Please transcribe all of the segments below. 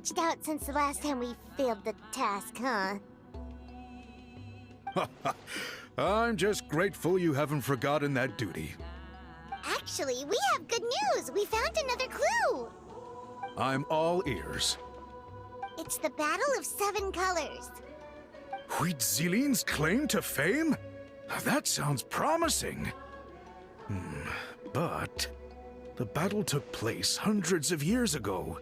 reached out since the last time we failed the task, huh? I'm just grateful you haven't forgotten that duty. Actually, we have good news! We found another clue! I'm all ears. It's the Battle of Seven Colors. Huitzilin's claim to fame? That sounds promising. But the battle took place hundreds of years ago.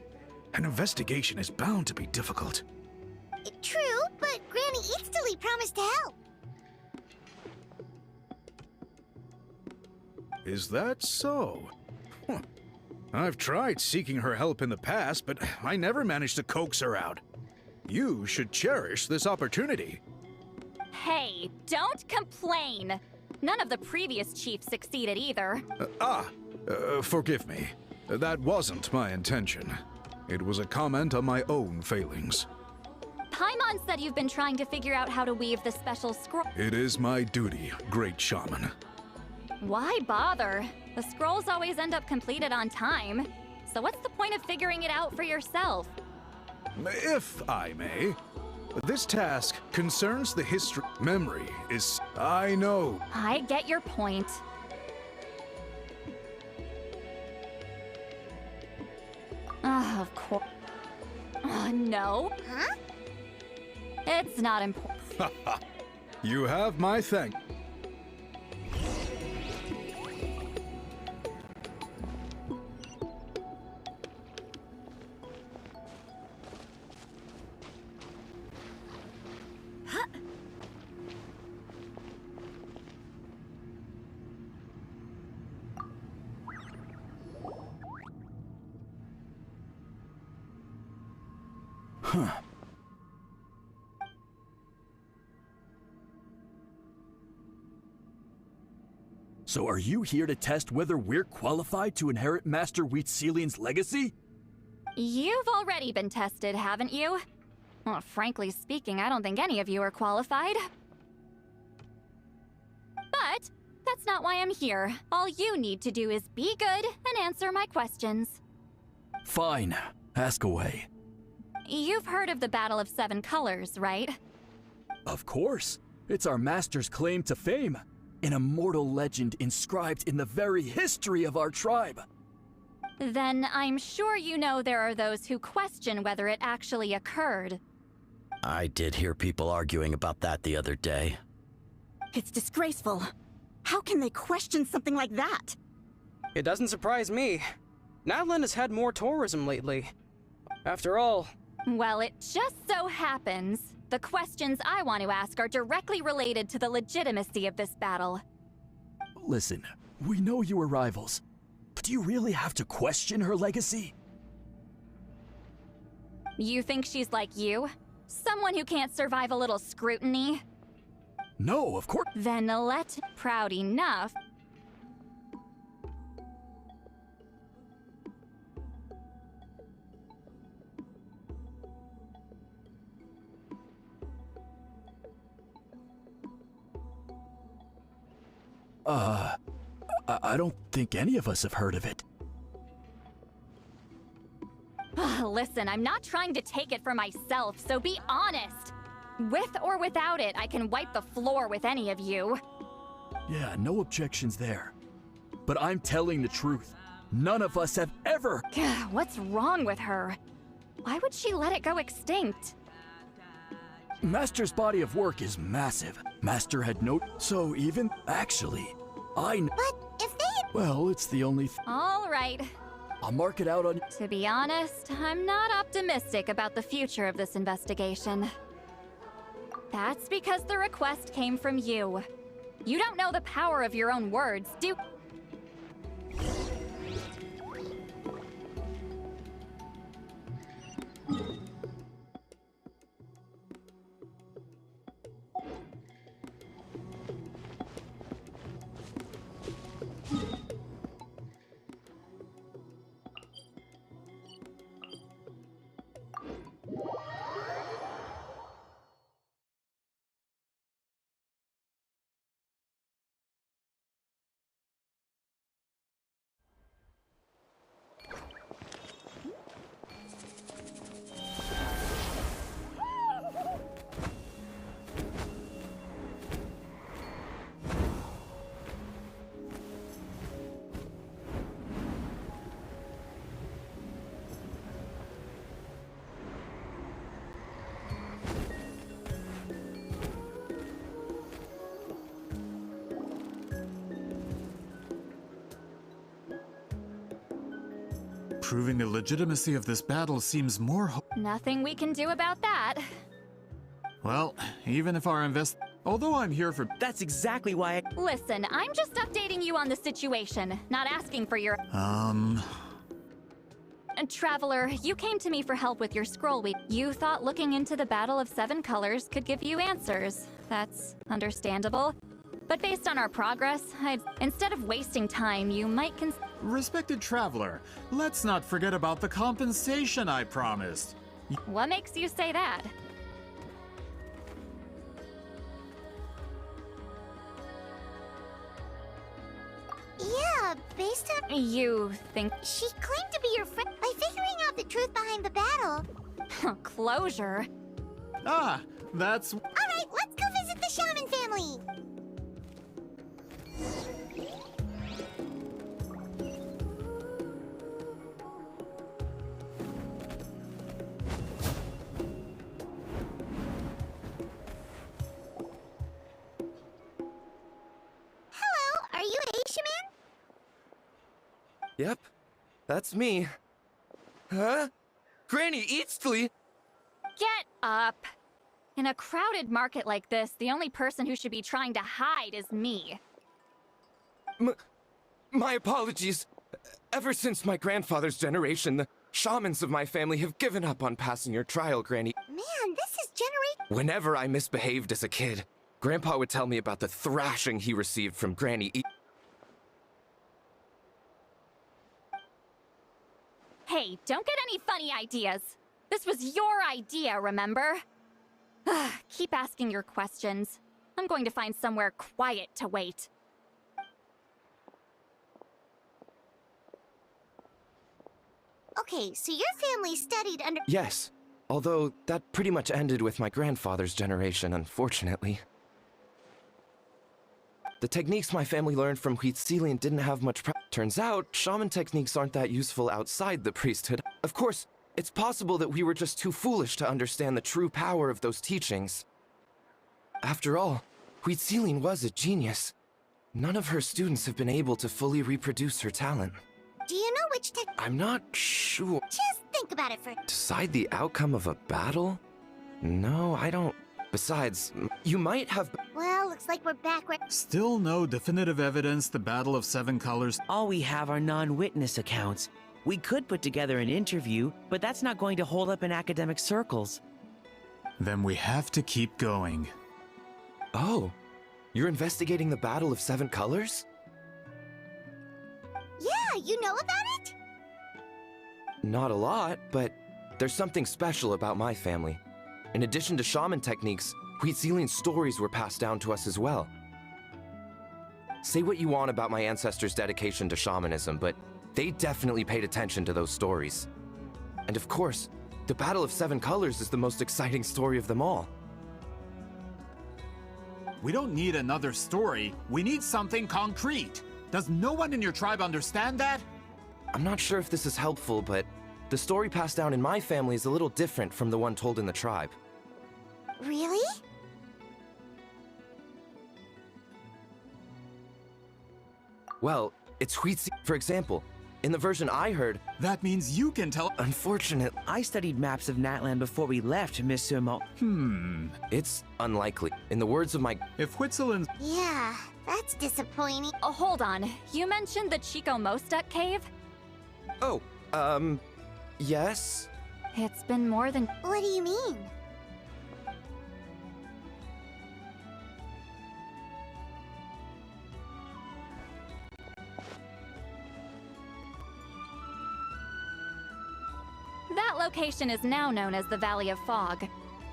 An investigation is bound to be difficult. True, but Granny Eatsterly promised to help. Is that so? Huh. I've tried seeking her help in the past, but I never managed to coax her out. You should cherish this opportunity. Hey, don't complain! None of the previous chiefs succeeded either. Forgive me. That wasn't my intention. It was a comment on my own failings. Paimon said you've been trying to figure out how to weave the special scroll. It is my duty, great shaman. Why bother? The scrolls always end up completed on time. So what's the point of figuring it out for yourself? If I may, this task concerns the history. Memory is... I know. I get your point. Of course. No. Huh? It's not important. You have my thanks. So are you here to test whether we're qualified to inherit Master Huitzilin's legacy? You've already been tested, haven't you? Well, frankly speaking, I don't think any of you are qualified. But that's not why I'm here. All you need to do is be good and answer my questions. Fine. Ask away. You've heard of the Battle of Seven Colors, right? Of course. It's our master's claim to fame. An immortal legend inscribed in the very history of our tribe. Then I'm sure you know there are those who question whether it actually occurred. I did hear people arguing about that the other day. It's disgraceful. How can they question something like that? It doesn't surprise me. Natlan has had more tourism lately. After all... Well, it just so happens the questions I want to ask are directly related to the legitimacy of this battle. Listen, we know you were rivals, but do you really have to question her legacy? You think she's like you? Someone who can't survive a little scrutiny? No, of course. Then proud enough. I don't think any of us have heard of it. Listen, I'm not trying to take it for myself, so be honest. With or without it, I can wipe the floor with any of you. Yeah, no objections there. But I'm telling the truth. None of us have ever... What's wrong with her? Why would she let it go extinct? Master's body of work is massive. Master had no... So even... Actually, But if they... Well, it's the only... All right. I'll mark it out on... To be honest, I'm not optimistic about the future of this investigation. That's because the request came from you. You don't know the power of your own words, do... Proving the legitimacy of this battle seems more Nothing we can do about that. Well, even if our although I'm here for That's exactly why I... Listen, I'm just updating you on the situation, not asking for your... Traveler, you came to me for help with your scroll week. You thought looking into the Battle of Seven Colors could give you answers. That's understandable. But based on our progress, instead of wasting time, you might Respected traveler, let's not forget about the compensation I promised. What makes you say that? Yeah, based on... You think... She claimed to be your friend by figuring out the truth behind the battle. Closure? Ah, that's... Alright, let's go visit the shaman family! Hello, are you a shaman? Yep, that's me. Huh? Granny Eastly? Get up! In a crowded market like this, the only person who should be trying to hide is me. My apologies. Ever since my grandfather's generation, the shamans of my family have given up on passing your trial, Granny. Man, this is generation... Whenever I misbehaved as a kid, Grandpa would tell me about the thrashing he received from Granny Hey, don't get any funny ideas. This was your idea, remember? Keep asking your questions. I'm going to find somewhere quiet to wait. Okay, so your family studied under... Yes, although that pretty much ended with my grandfather's generation, unfortunately. The techniques my family learned from Huitzilian didn't have much Turns out, shaman techniques aren't that useful outside the priesthood. Of course, it's possible that we were just too foolish to understand the true power of those teachings. After all, Huitzilian was a genius. None of her students have been able to fully reproduce her talent. Do you know which tech... I'm not sure. Just think about it for... Decide the outcome of a battle? No, I don't. Besides, you might have... Well, looks like we're back where... Still no definitive evidence the Battle of Seven Colors... All we have are non-witness accounts. We could put together an interview, but that's not going to hold up in academic circles. Then we have to keep going. Oh, you're investigating the Battle of Seven Colors? Yeah, you know about it? Not a lot, but there's something special about my family. In addition to shaman techniques, Huitzilian stories were passed down to us as well. Say what you want about my ancestors' dedication to shamanism, but they definitely paid attention to those stories. And of course, the Battle of Seven Colors is the most exciting story of them all. We don't need another story. We need something concrete. Does no one in your tribe understand that? I'm not sure if this is helpful, but the story passed down in my family is a little different from the one told in the tribe. Really? Well, it's for example, in the version I heard... That means you can tell... Unfortunate. I studied maps of Natlan before we left, Monsieur Mo... It's unlikely. In the words of my... If Huitzilian... Yeah, that's disappointing. Oh, hold on. You mentioned the Chico Mostek cave? Oh, yes? It's been more than... What do you mean? That location is now known as the Valley of Fog.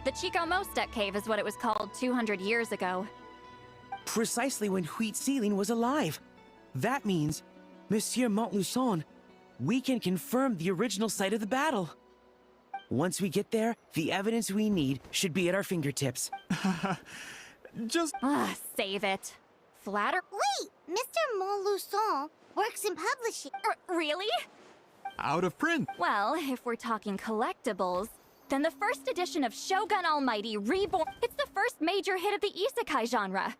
The Chico Mostek cave is what it was called 200 years ago. Precisely when Huitzilian was alive. That means, Monsieur Montluçon, we can confirm the original site of the battle. Once we get there, the evidence we need should be at our fingertips. Just... Save it. Flatter... Wait! Mr. Montluçon works in publishing. Really? Out of print. Well, if we're talking collectibles, then the first edition of Shogun Almighty Reborn... It's the first major hit of the isekai genre.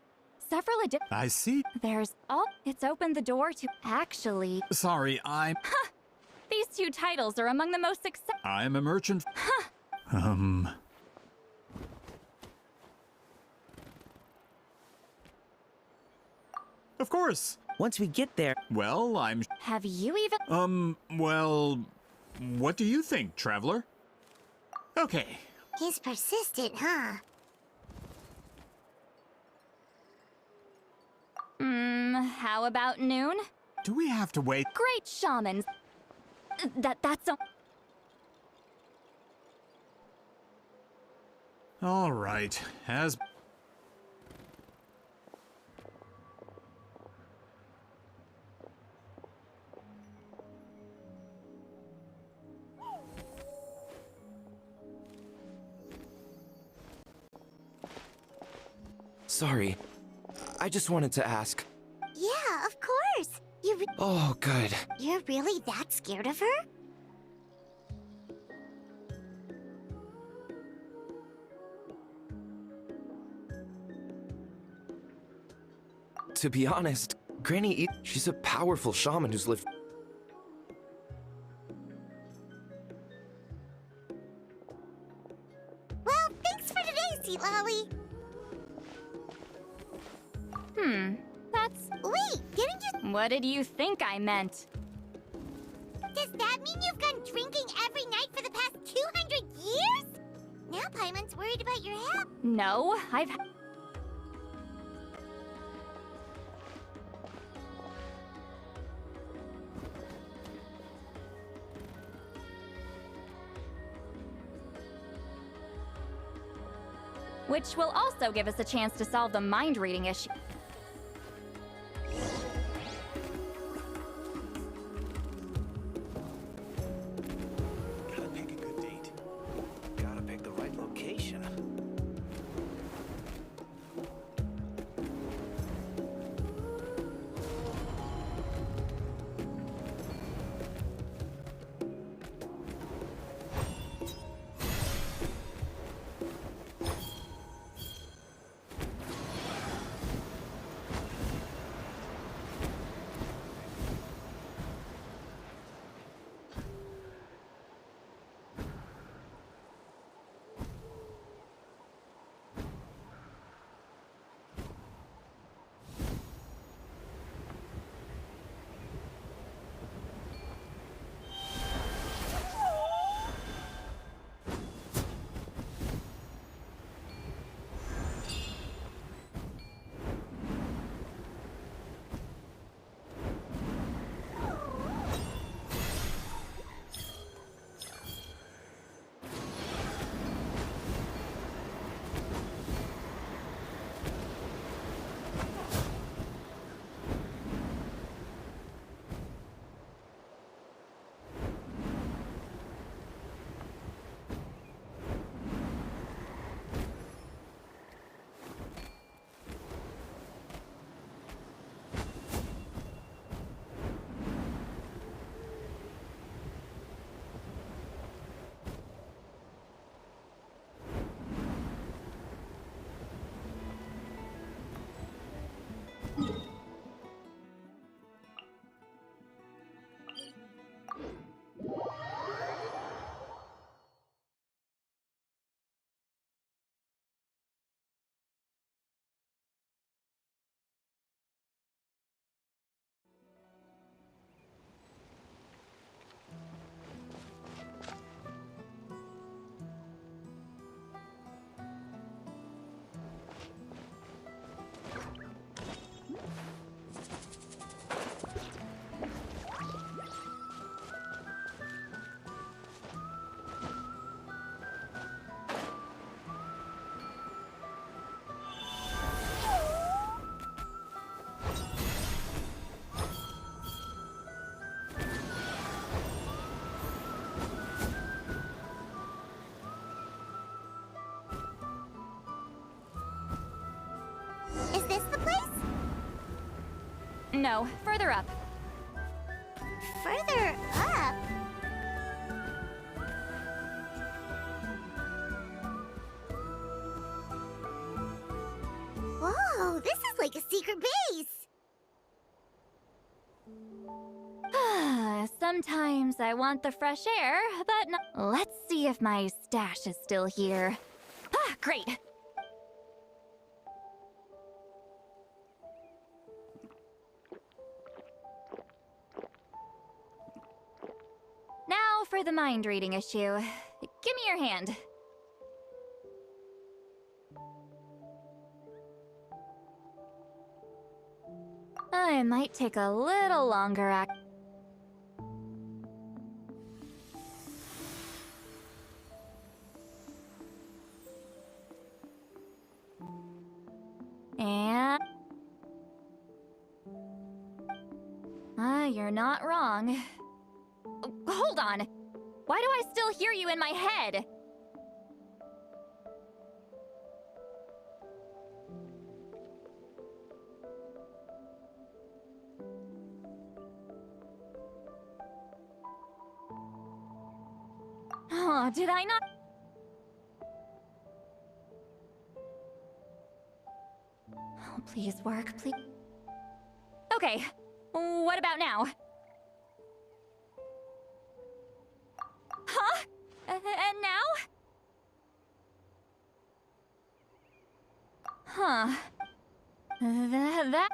Several I see. There's... Oh, it's opened the door to... Actually... Sorry, I'm... These two titles are among the most successful. I'm a merchant. Of course. Once we get there, Well, Have you even? well, what do you think, traveler? Okay. He's persistent, huh? How about noon? Do we have to wait? Great shamans. That's a. All right. As Sorry. I just wanted to ask. Yeah, of course. Oh, good. You're really that scared of her? To be honest, she's a powerful shaman who's lived. Well, thanks for today, Sea Lolly. That's. Wait, didn't you? What did you think I meant? Does that mean you've gone drinking every night for the past 200 years? Now Paimon's worried about your health. No, I've. Which will also give us a chance to solve the mind reading issue. Gotta pick a good date. Gotta pick the right location. Is this the place? No, further up. Further up? Whoa, this is like a secret base. Sometimes I want the fresh air, but no. Let's see if my stash is still here. Ah, great! Now for the mind reading issue. Give me your hand. I might take a little longer and... you're not wrong. Hold on! Why do I still hear you in my head? Oh, did I not? Oh, please work, please. Okay, what about now? Huh? And now? Huh. That...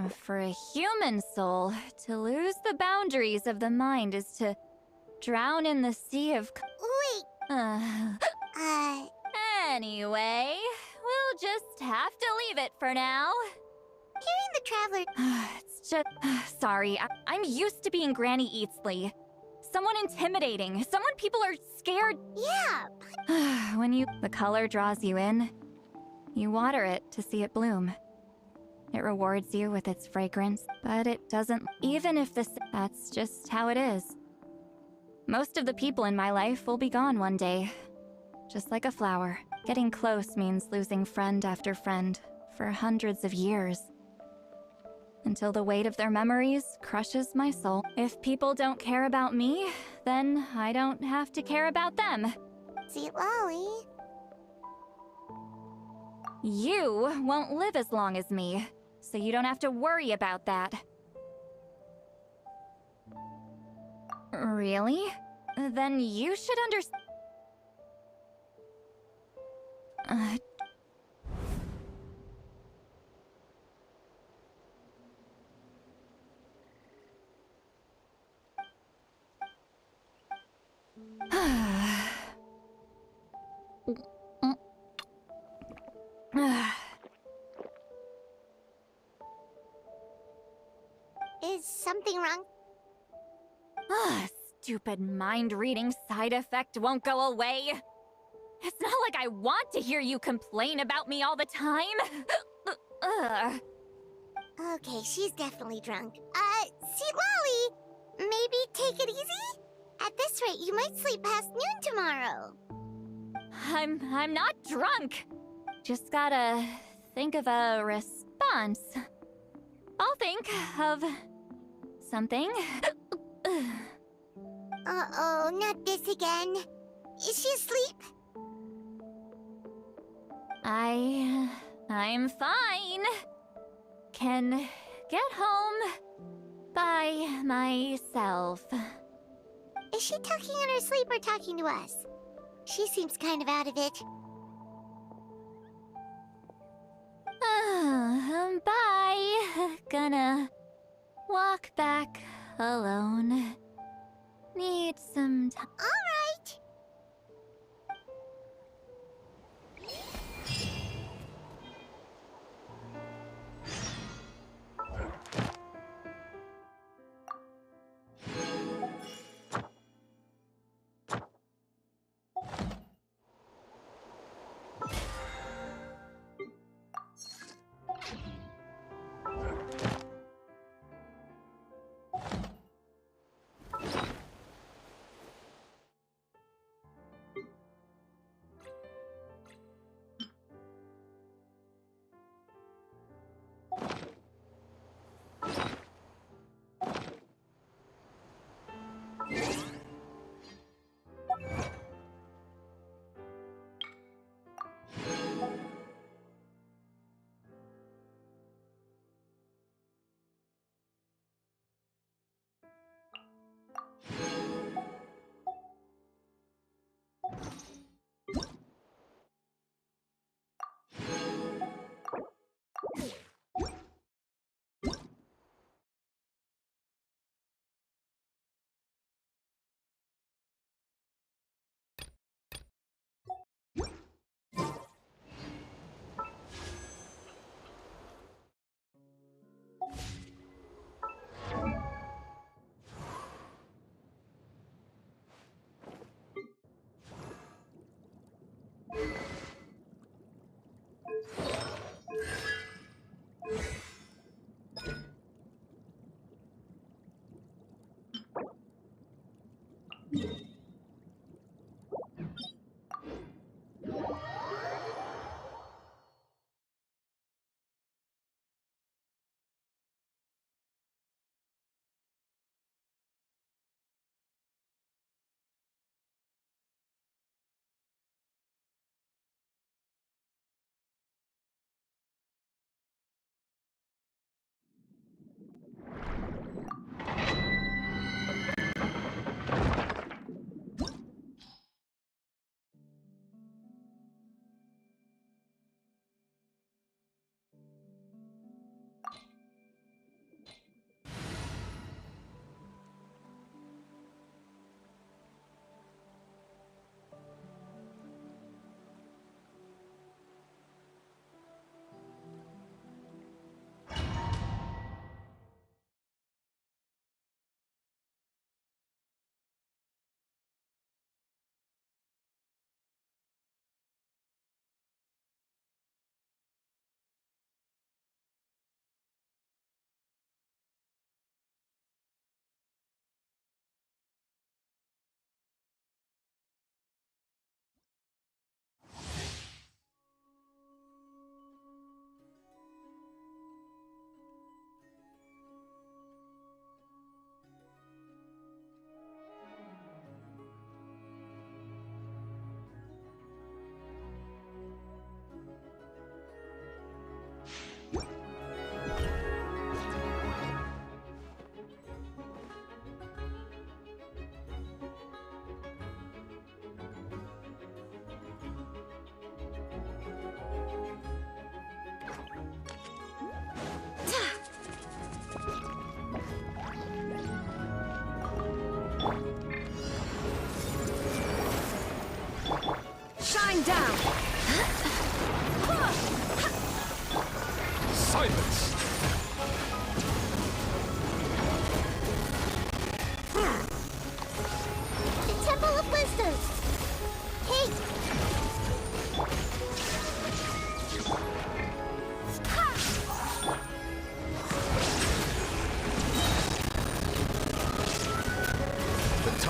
For a human soul, to lose the boundaries of the mind is to drown in the sea of... Wait. Anyway, we'll just have to leave it for now. Hearing the traveler... It's just... Sorry, I'm used to being Granny Eatsley. Someone intimidating, someone people are scared... Yeah. When the color draws you in, you water it to see it bloom. It rewards you with its fragrance, but it doesn't... Even if that's just how it is. Most of the people in my life will be gone one day. Just like a flower. Getting close means losing friend after friend for hundreds of years. Until the weight of their memories crushes my soul. If people don't care about me, then I don't have to care about them. See, Lolly. You won't live as long as me, so you don't have to worry about that. Really? Then you should understand. Is something wrong? Stupid mind-reading side effect won't go away. It's not like I want to hear you complain about me all the time. Okay, she's definitely drunk. See, Lolly, maybe take it easy? At this rate, you might sleep past noon tomorrow. I'm not drunk. Just gotta think of a response. I'll think of something. Uh-oh, not this again. Is she asleep? I'm fine. Can get home by myself. Is she talking in her sleep or talking to us? She seems kind of out of it. Bye. Gonna walk back alone. Need some time. All right.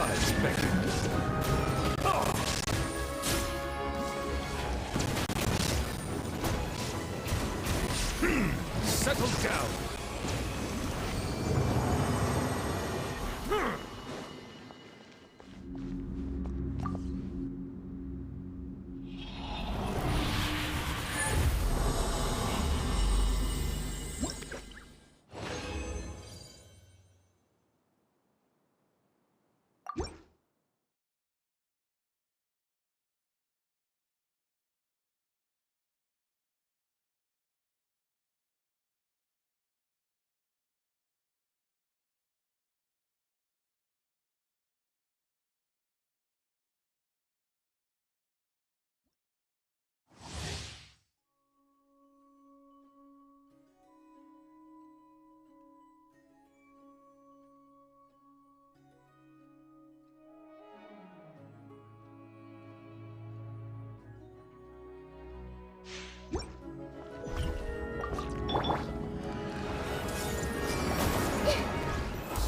tides beckon. Settle down.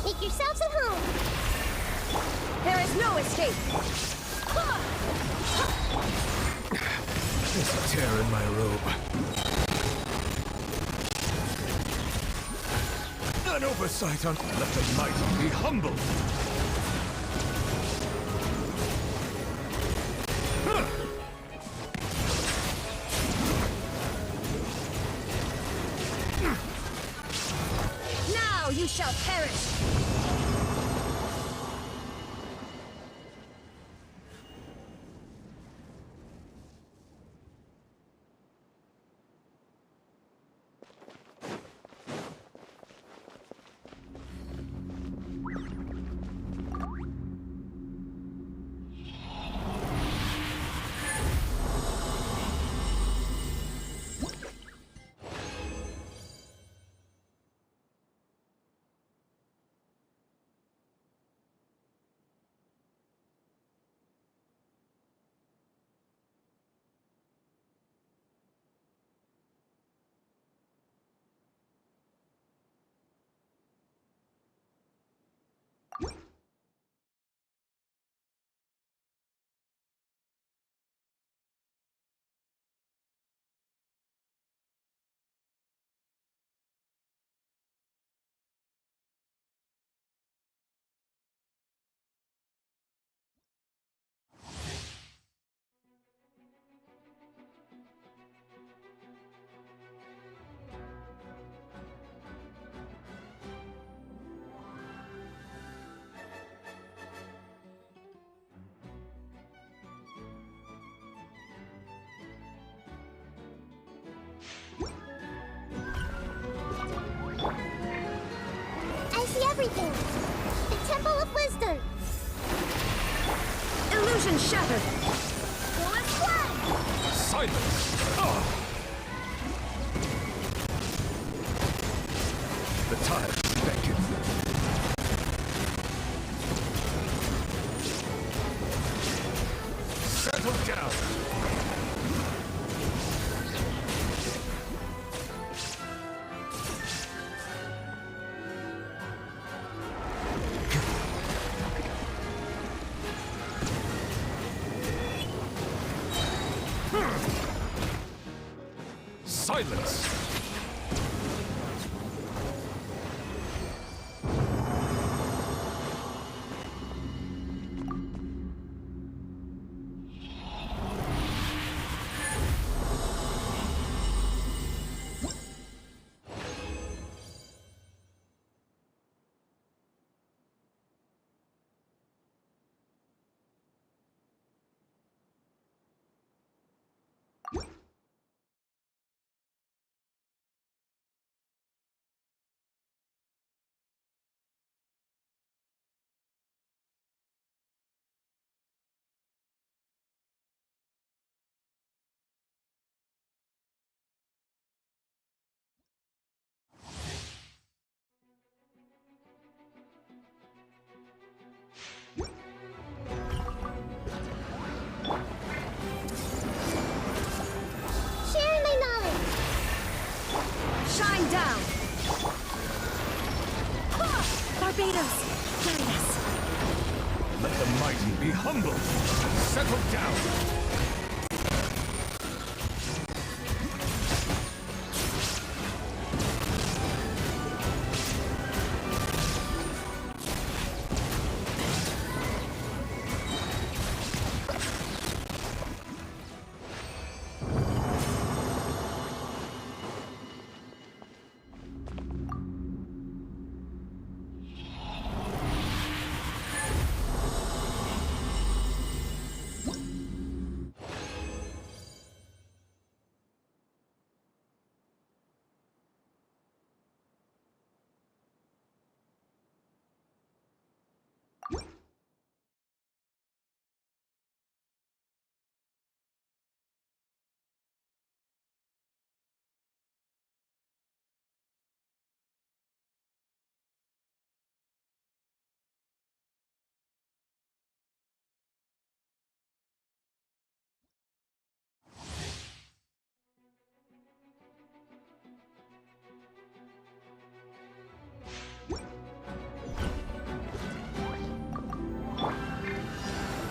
Make yourselves at home. There is no escape! There's a tear in my robe. An oversight on... Let the mighty be humbled. Now you shall perish! I see everything. The Temple of Wisdom. Illusion shattered! Full flood. Silence! The tides beckon. Settle down! Silence! Sharing my knowledge. Shine down! Barbados! Guide us! Let the mighty be humble. Settle down.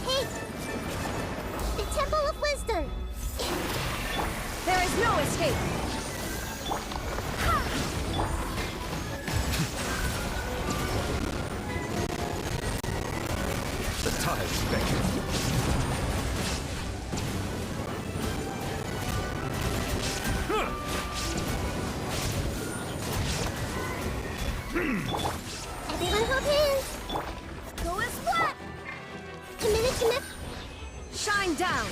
Hey! The Temple of Wisdom! There is no escape! The tides beckon. Everyone hold hands! Go as flat! Commit! Shine down!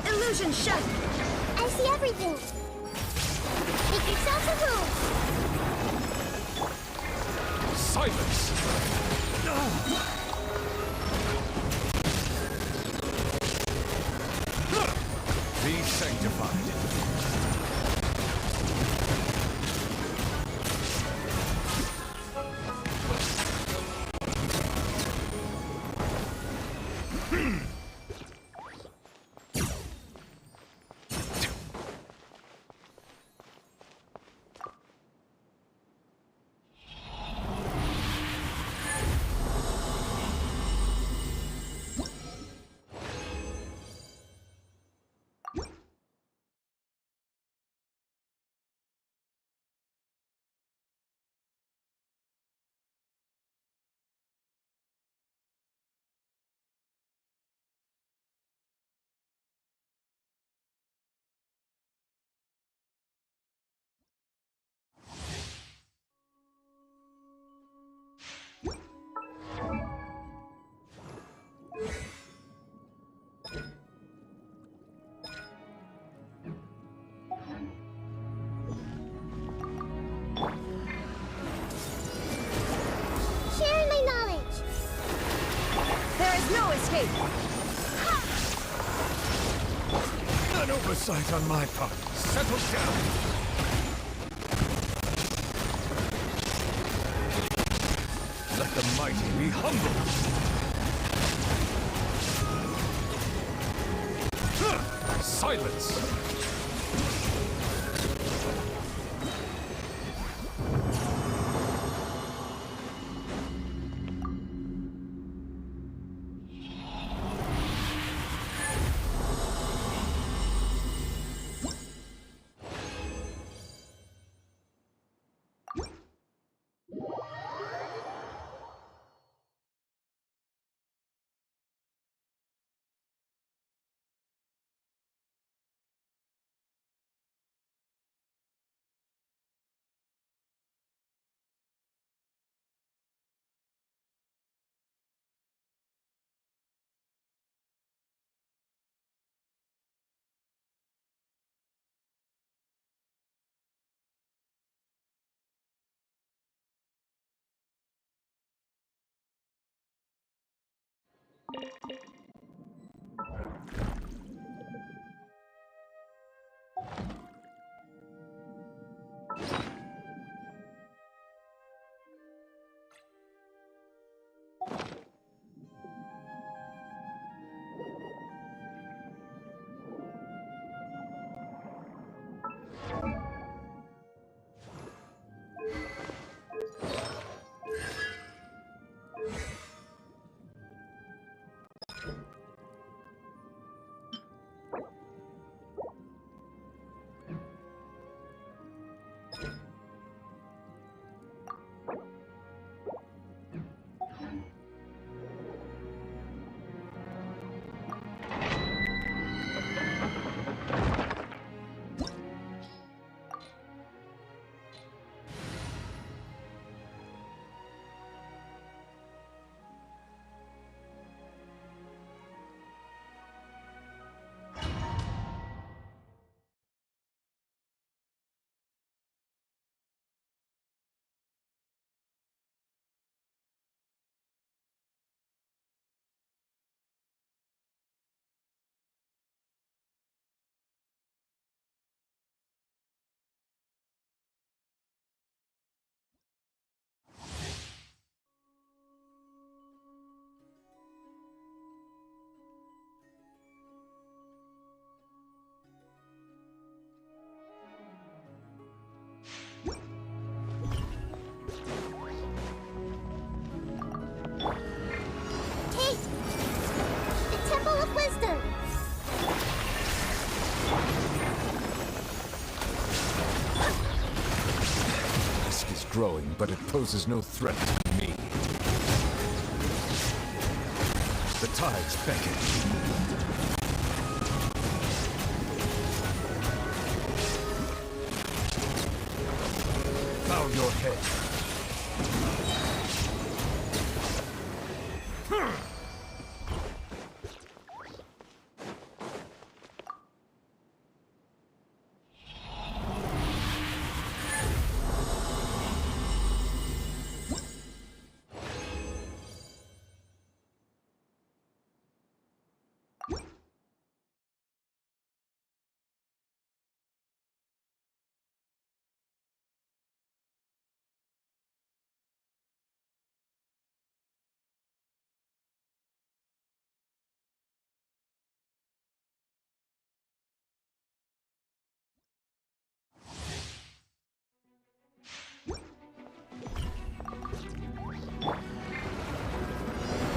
Illusion shut! I see everything! Make yourself a room! Silence! Be sanctified. Sharing my knowledge! There is no escape! An oversight on my part. Settle down. the mighty be humbled! Silence! Tate! The Temple of Wisdom! The risk is growing, but it poses no threat to me. The tides beckon. Bow your head.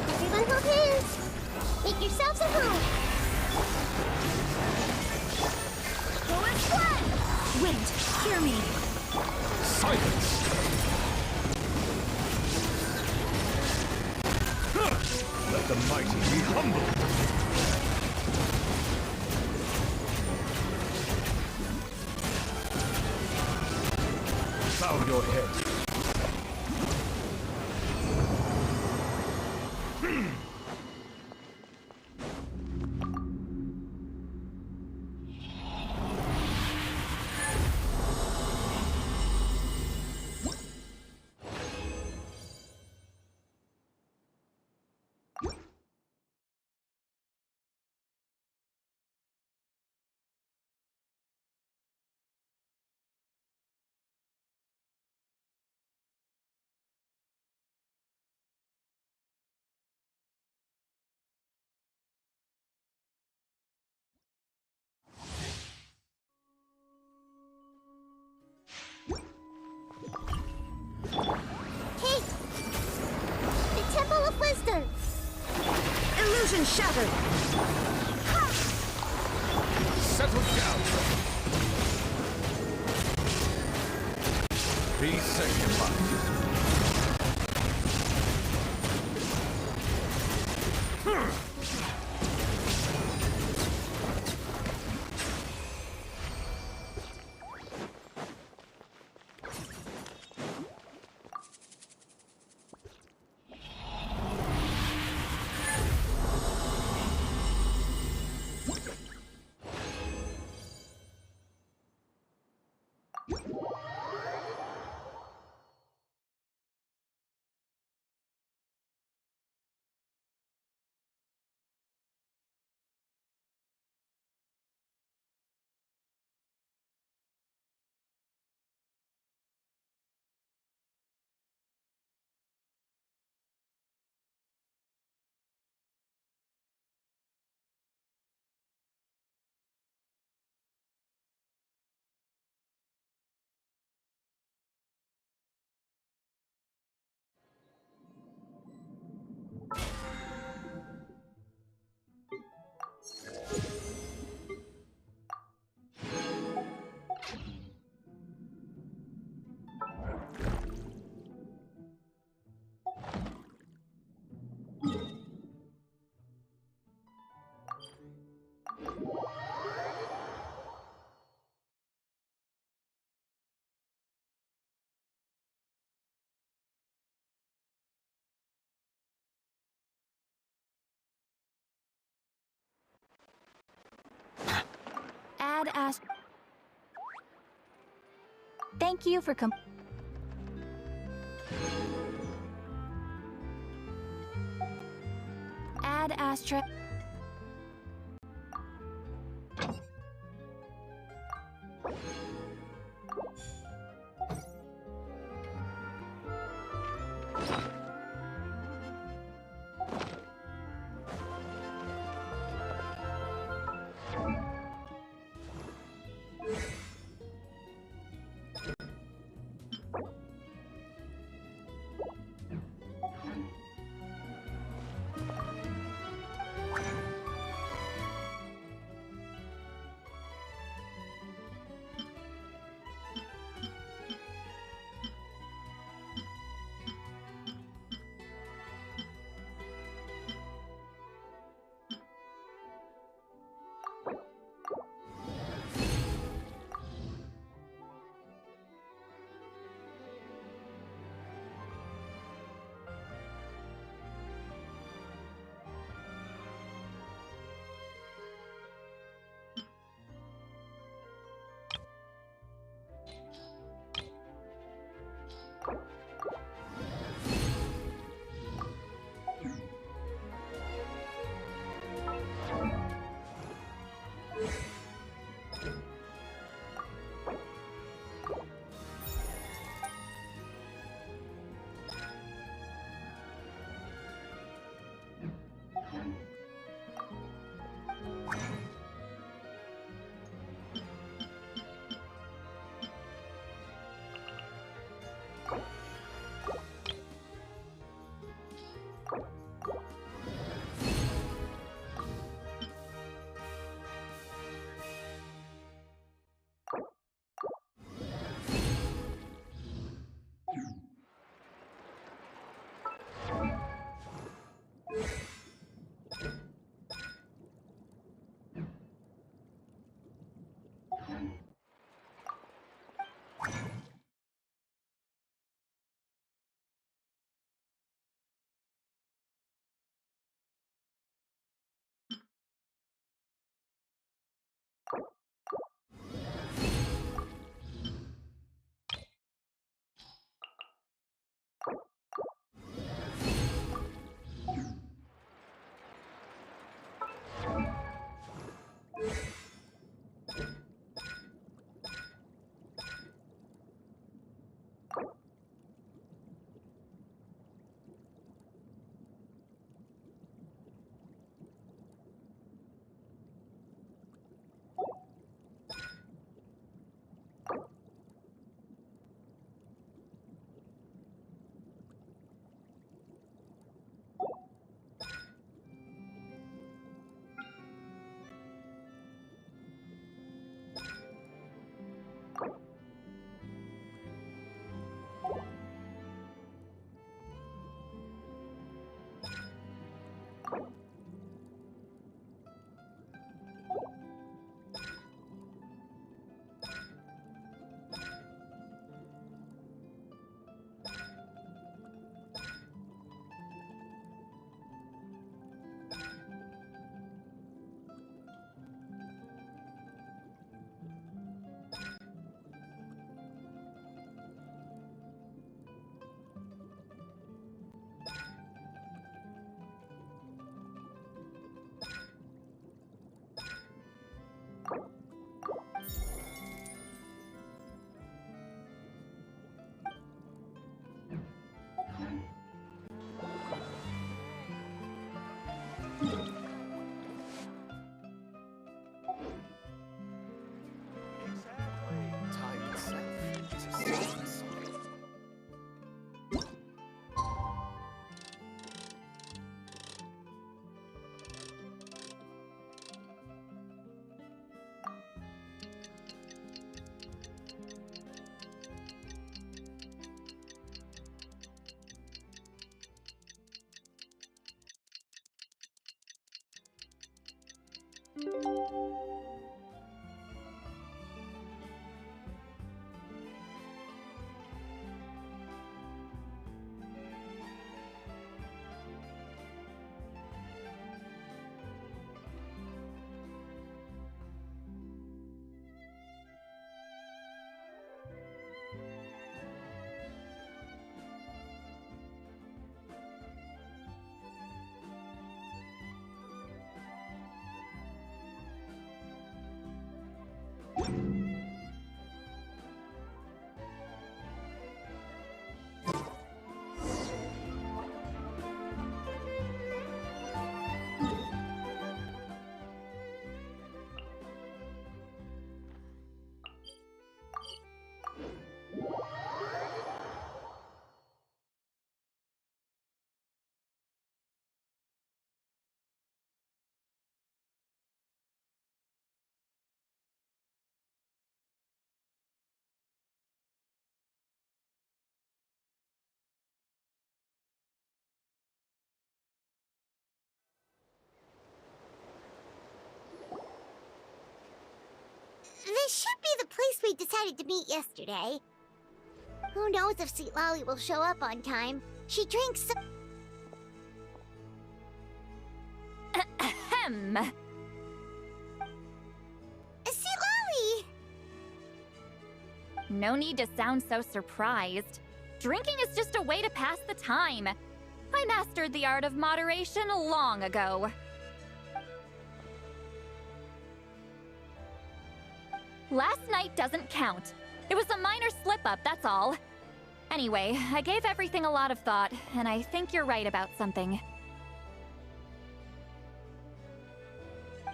Everyone hold hands! Make yourselves at home! Go and squat! Wait, hear me. Silence! Let the mighty be humbled! Bow your head. Illusion shattered! Settle down. Be second life. Add Ast. Thank you for Add Astra. This should be the place we decided to meet yesterday. Who knows if Sweet Lolly will show up on time? She drinks so... Ahem. Sweet Lolly! No need to sound so surprised. Drinking is just a way to pass the time. I mastered the art of moderation long ago. Last night doesn't count. It was a minor slip-up, that's all. Anyway, I gave everything a lot of thought, and I think you're right about something.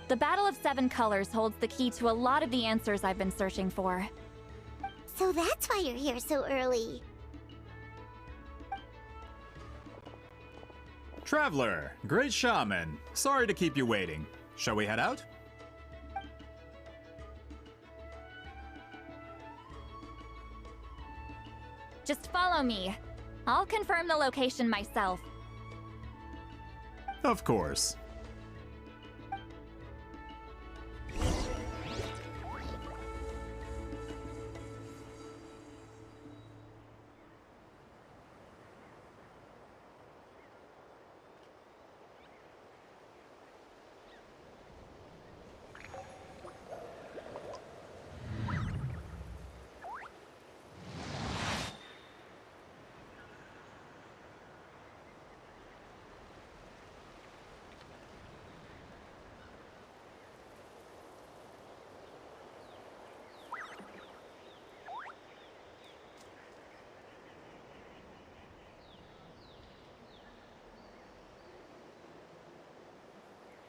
The Battle of Seven Colors holds the key to a lot of the answers I've been searching for. So that's why you're here so early. Traveler, great shaman. Sorry to keep you waiting. Shall we head out? Just follow me. I'll confirm the location myself. Of course.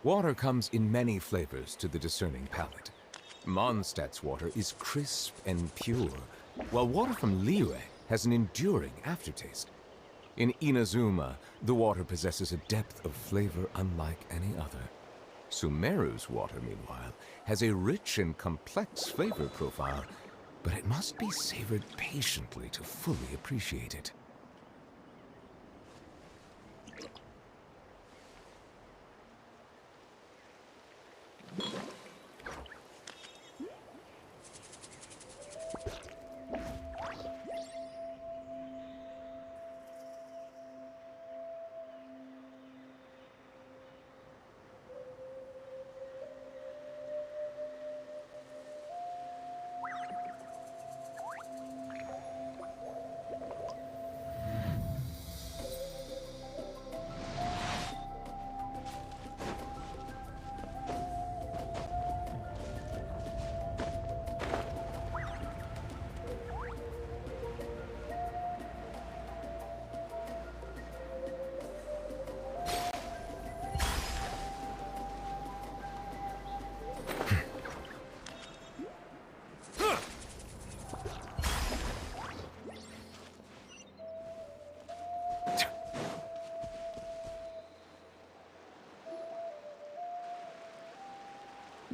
Water comes in many flavors to the discerning palate. Mondstadt's water is crisp and pure, while water from Liyue has an enduring aftertaste. In Inazuma, the water possesses a depth of flavor unlike any other. Sumeru's water, meanwhile, has a rich and complex flavor profile, but it must be savored patiently to fully appreciate it.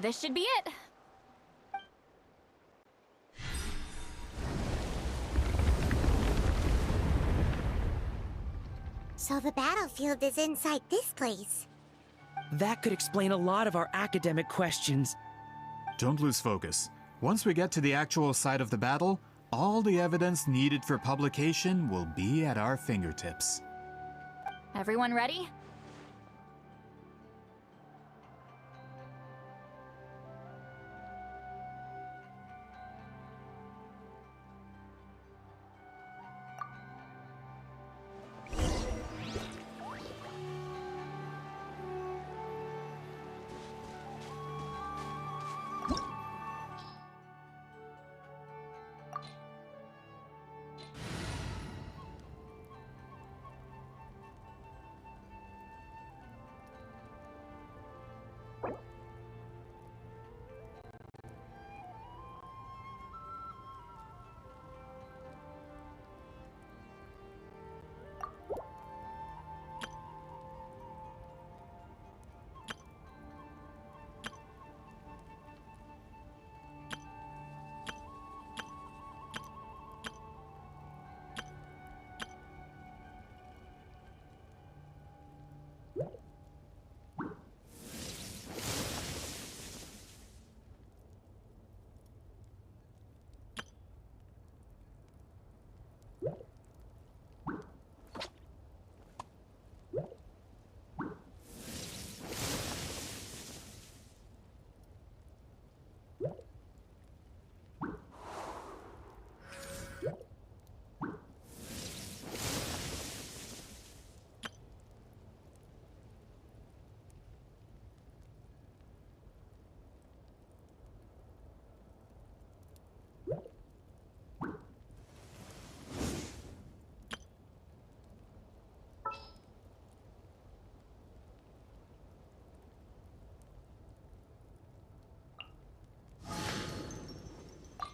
This should be it. So the battlefield is inside this place. That could explain a lot of our academic questions. Don't lose focus. Once we get to the actual site of the battle, all the evidence needed for publication will be at our fingertips. Everyone ready?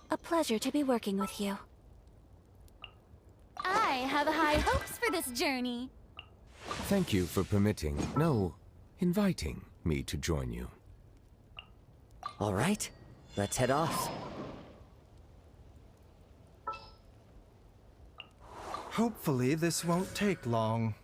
A pleasure to be working with you. I have high hopes for this journey. Thank you for permitting, no, inviting me to join you. All right, let's head off. Hopefully this won't take long.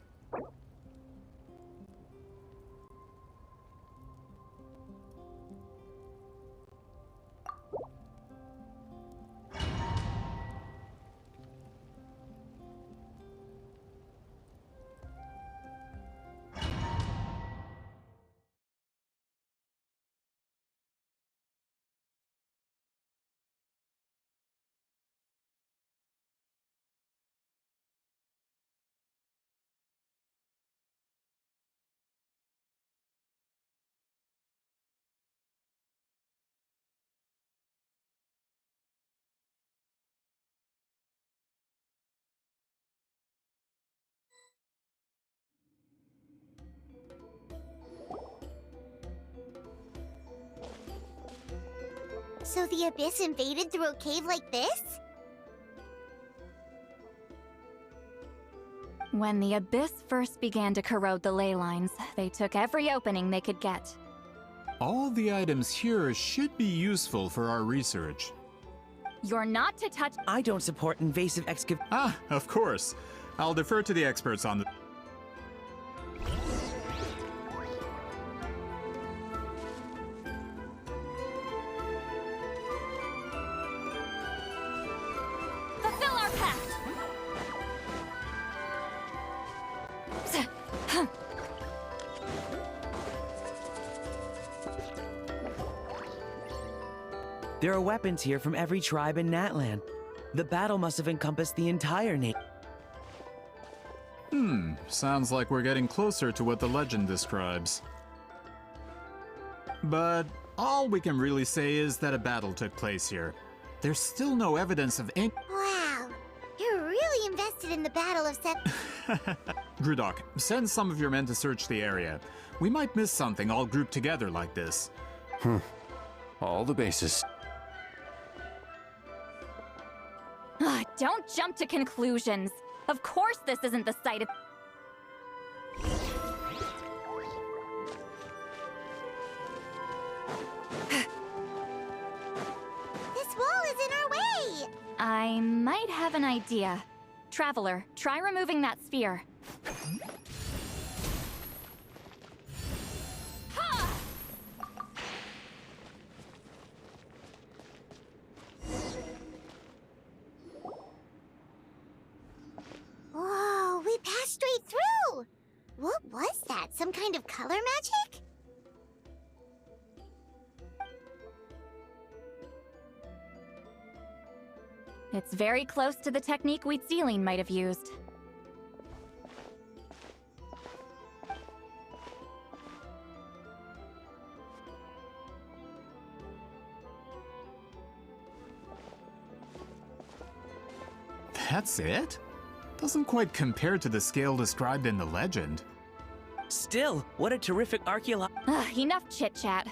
So the Abyss invaded through a cave like this? When the Abyss first began to corrode the ley lines, they took every opening they could get. All the items here should be useful for our research. You're not to touch— I don't support invasive excavation. Ah, of course. I'll defer to the experts on the... Fulfill our pact! There are weapons here from every tribe in Natlan. The battle must have encompassed the entire nation. Sounds like we're getting closer to what the legend describes. But all we can really say is that a battle took place here. There's still no evidence of any— Wow, you're really invested in the Battle of Seven. Grudok, send some of your men to search the area. We might miss something all grouped together like this. All the bases. Don't jump to conclusions. Of course this isn't the site of— This wall is in our way! I might have an idea. Traveler, try removing that sphere. Whoa, we passed straight through! What was that? Some kind of color magic? It's very close to the technique Wheatsealing might have used. That's it? Doesn't quite compare to the scale described in the legend. Still, what a terrific archaeological— Enough chit-chat.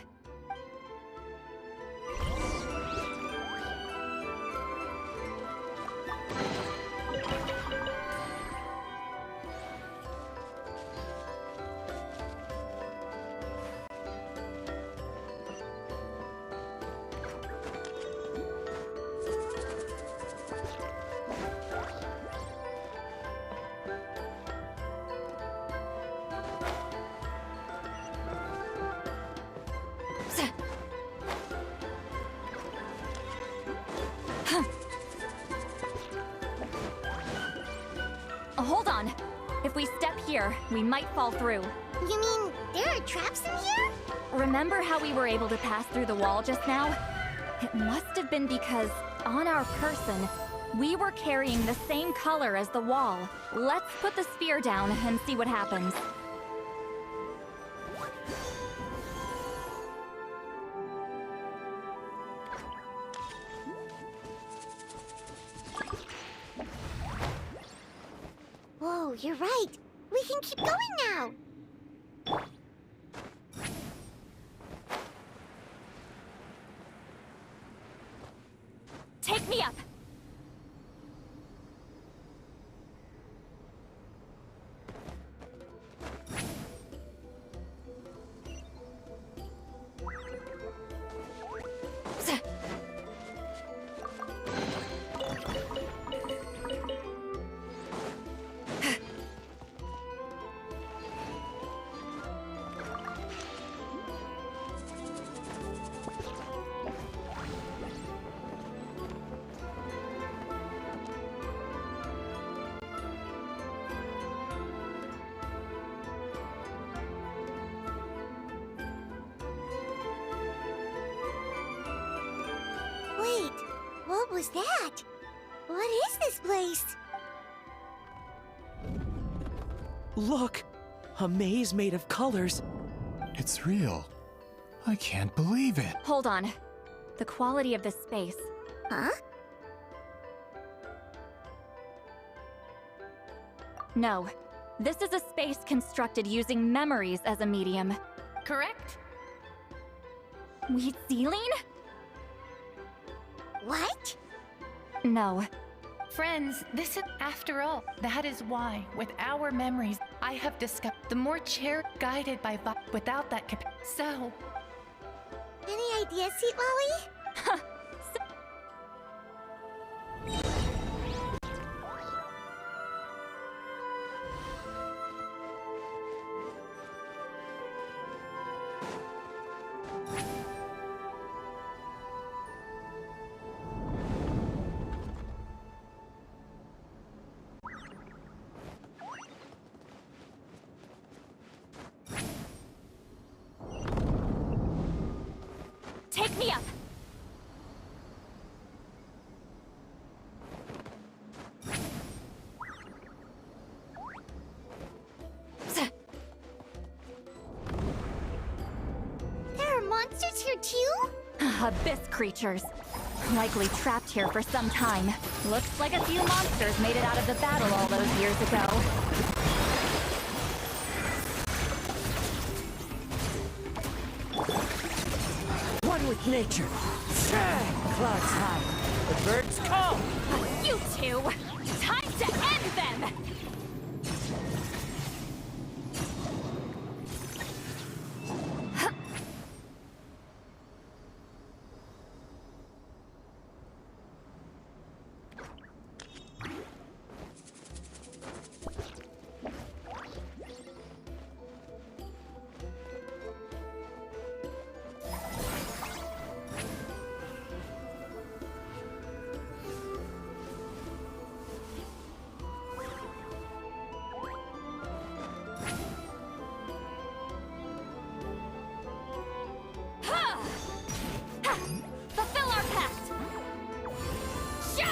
Hold on. If we step here, we might fall through. You mean there are traps in here? Remember how we were able to pass through the wall just now? It must have been because, on our person, we were carrying the same color as the wall. Let's put the sphere down and see what happens. Whoa, you're right. We can keep going now. Take me up! Wait, what was that? What is this place? Look! A maze made of colors. It's real. I can't believe it. Hold on. The quality of this space. Huh? No. This is a space constructed using memories as a medium. Correct? Wheat ceiling? What? No. Friends, this is after all. That is why, with our memories, I have discovered the more guided by without that So, Any ideas, Sweet Lolly? Take me up! There are monsters here too? Abyss creatures. Likely trapped here for some time. Looks like a few monsters made it out of the battle all those years ago. One with nature. Clouds high. The birds call. You two! Time to end them! Fulfill our pact! Sha!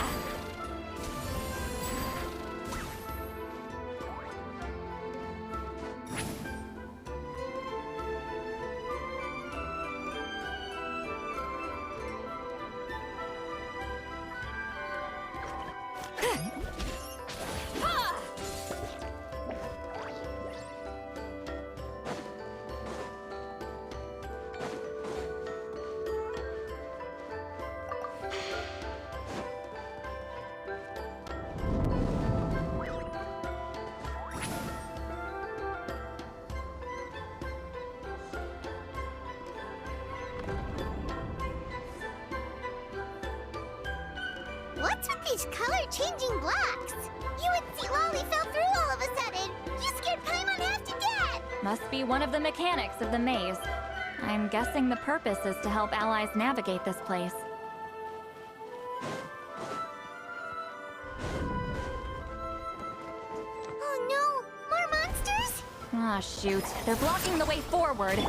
What's with these color-changing blocks? You and Sweet Lolly fell through all of a sudden. You scared Paimon half to death. Must be one of the mechanics of the maze. I'm guessing the purpose is to help allies navigate this place. Ah, shoot. They're blocking the way forward.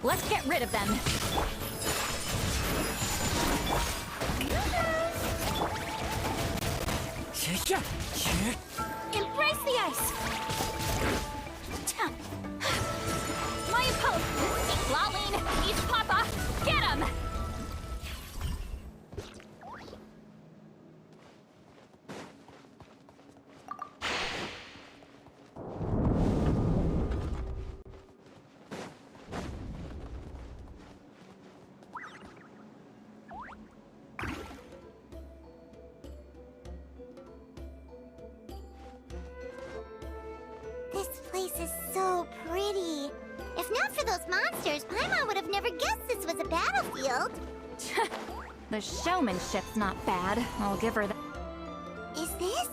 Let's get rid of them. Embrace the ice! Lion Post! Lolene! East Papa! Get him! This place is so pretty. If not for those monsters, Paimon would have never guessed this was a battlefield. The showmanship's not bad. I'll give her that. Is this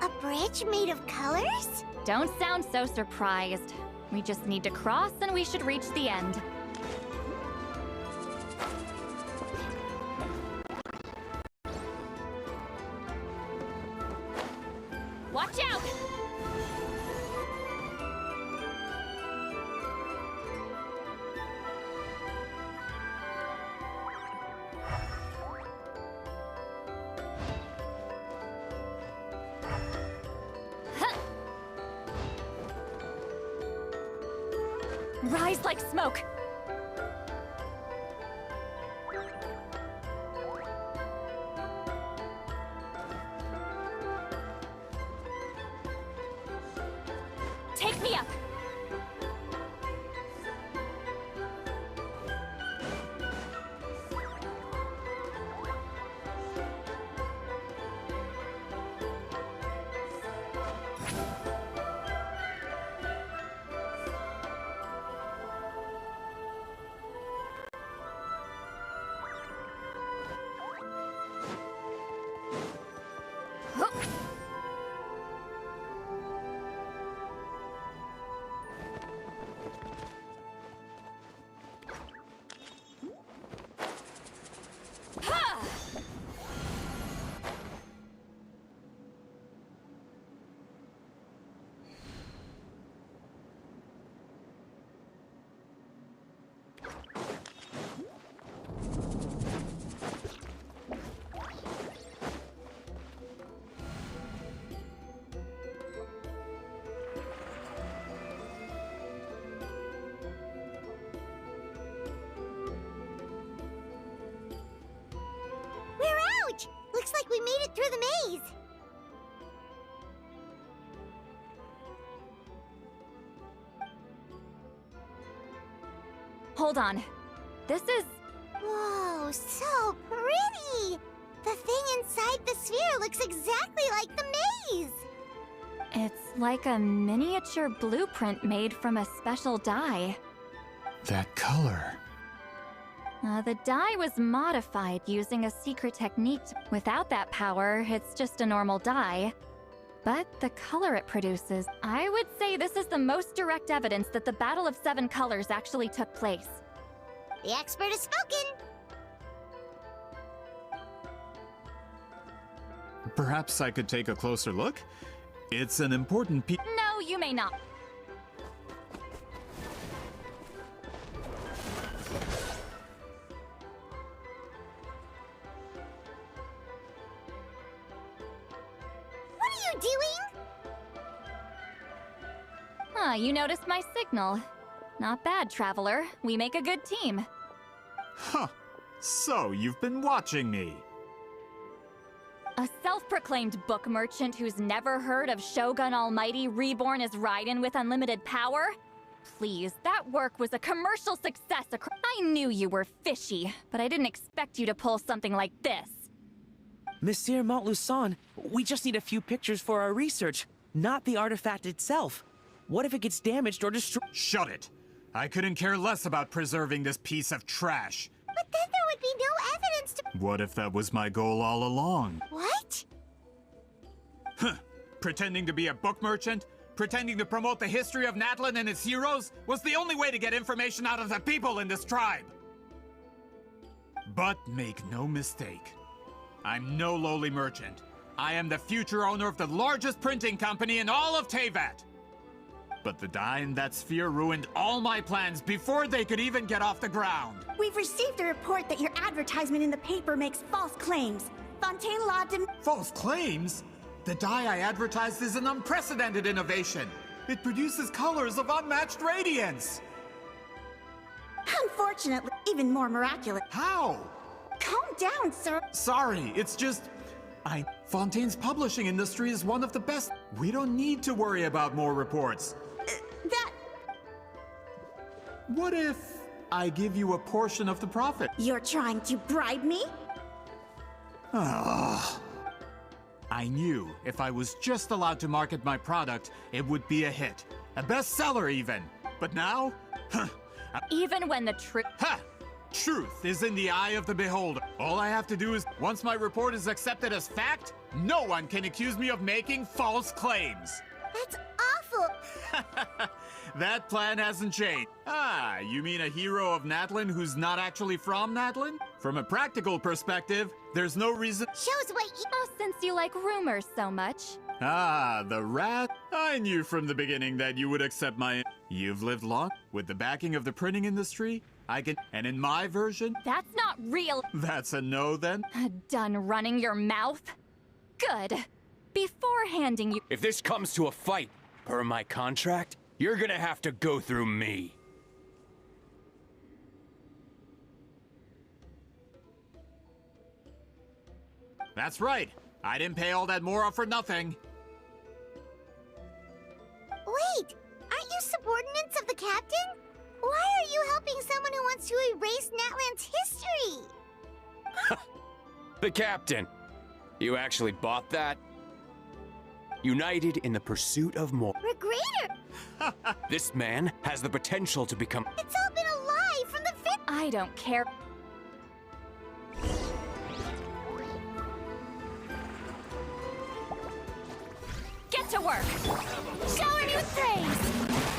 a bridge made of colors? Don't sound so surprised. We just need to cross and we should reach the end. Watch out! Rise like smoke! Take me up! Looks like we made it through the maze. Hold on. This is... Whoa, so pretty! The thing inside the sphere looks exactly like the maze! It's like a miniature blueprint made from a special dye. That color. The dye was modified using a secret technique. Without that power, it's just a normal dye. But the color it produces, I would say this is the most direct evidence that the Battle of Seven Colors actually took place. The expert has spoken! Perhaps I could take a closer look? It's an important piece. No, you may not. You noticed my signal. Not bad, Traveler. We make a good team. Huh. So, you've been watching me. A self-proclaimed book merchant who's never heard of Shogun Almighty reborn as Raiden with unlimited power? Please, that work was a commercial success. I knew you were fishy, but I didn't expect you to pull something like this. Monsieur Montluçon, we just need a few pictures for our research, not the artifact itself. What if it gets damaged or destroyed? Shut it! I couldn't care less about preserving this piece of trash. But then there would be no evidence to— What if that was my goal all along? What? Huh. Pretending to be a book merchant? Pretending to promote the history of Natlan and its heroes? Was the only way to get information out of the people in this tribe! But make no mistake. I'm no lowly merchant. I am the future owner of the largest printing company in all of Teyvat. But the dye in that sphere ruined all my plans before they could even get off the ground. We've received a report that your advertisement in the paper makes false claims. Fontaine Law False claims? The dye I advertised is an unprecedented innovation. It produces colors of unmatched radiance. Unfortunately, even more miraculous. How? Calm down, sir. Sorry, it's just... Fontaine's publishing industry is one of the best. We don't need to worry about more reports. What if I give you a portion of the profit? You're trying to bribe me? I knew if I was just allowed to market my product, it would be a hit. A bestseller even. But now? Even when the truth... Truth is in the eye of the beholder. All I have to do is, once my report is accepted as fact, no one can accuse me of making false claims. That's awful. That plan hasn't changed. You mean a hero of Natlin who's not actually from Natlin? From a practical perspective, there's no reason— Shows what you— Oh, since you like rumors so much. The rat? I knew from the beginning that you would accept my— You've lived long? With the backing of the printing industry, I can— And in my version— That's not real. That's a no, then? Done running your mouth? Good. Before handing you— If this comes to a fight, per my contract, you're gonna have to go through me. That's right. I didn't pay all that Mora for nothing. Wait, aren't you subordinates of the captain? Why are you helping someone who wants to erase Natland's history? The captain. You actually bought that? United in the pursuit of more. Regrader! This man has the potential to become— It's all been a lie from the I don't care. Get to work! Shower me with praise!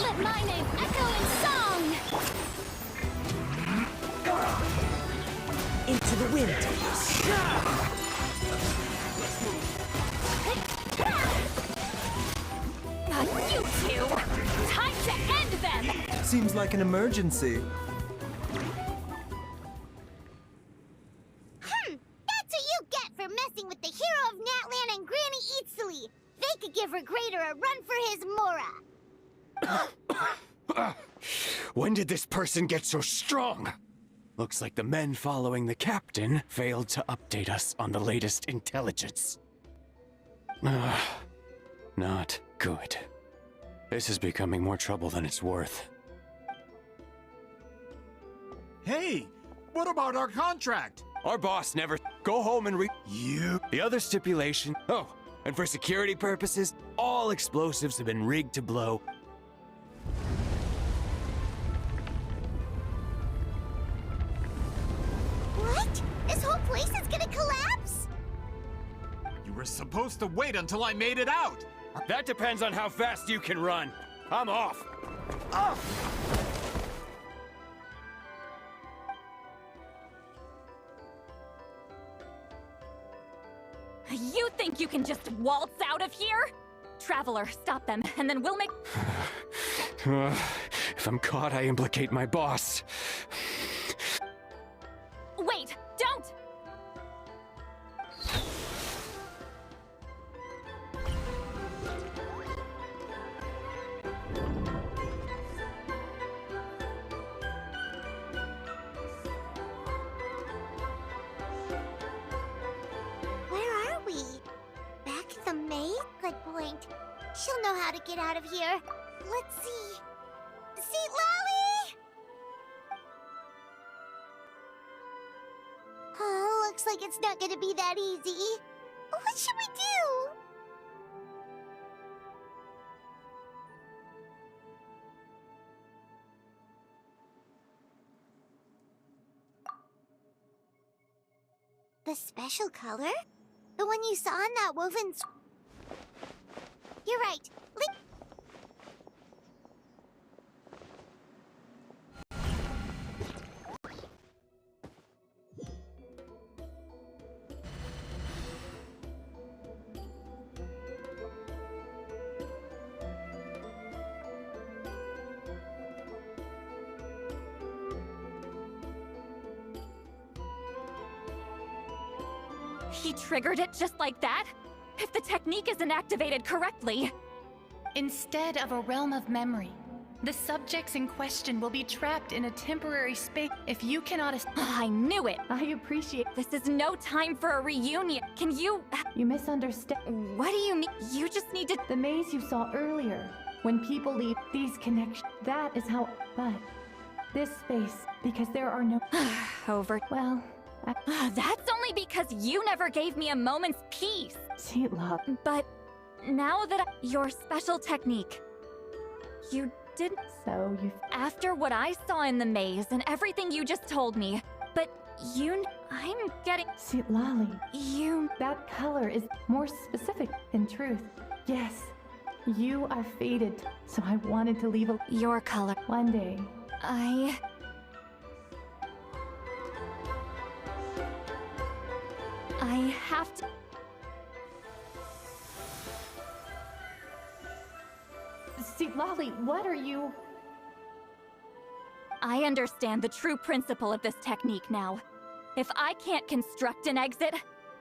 Let my name echo in song! Into the wind. You two! Time to end them! Seems like an emergency. That's what you get for messing with the hero of Natlan and Granny Eatsley! They could give Regrader a run for his Mora! When did this person get so strong? Looks like the men following the captain failed to update us on the latest intelligence. Not good. This is becoming more trouble than it's worth. Hey, what about our contract? Our boss never— Go home and You— The other stipulation— Oh, and for security purposes, all explosives have been rigged to blow. What? This whole place is gonna collapse? You were supposed to wait until I made it out! That depends on how fast you can run. I'm off. You think you can just waltz out of here? Traveler, stop them, and then we'll make— If I'm caught, I implicate my boss. Wait, don't! Where are we? Back at the maze? Good point. She'll know how to get out of here. Let's see. See, Lolly! Oh, looks like it's not gonna be that easy. What should we do? The special color? The one you saw in that woven... You're right. He triggered it just like that? If the technique isn't activated correctly... Instead of a realm of memory, the subjects in question will be trapped in a temporary space if you cannot... I knew it! I appreciate... This is no time for a reunion. Can you... You misunderstand. What do you mean? You just need to... The maze you saw earlier. When people leave these connections, that is how... But this space, because there are no... Over. Well... That's only because you never gave me a moment's peace. Sweet love. But now that your special technique, you didn't. So you. After what I saw in the maze and everything you just told me, but I'm getting. Sweet Lolly. You. That color is more specific than truth. Yes, you are faded, so I wanted to leave your color. One day. I have to... See, Lolly, what are you... I understand the true principle of this technique now. If I can't construct an exit,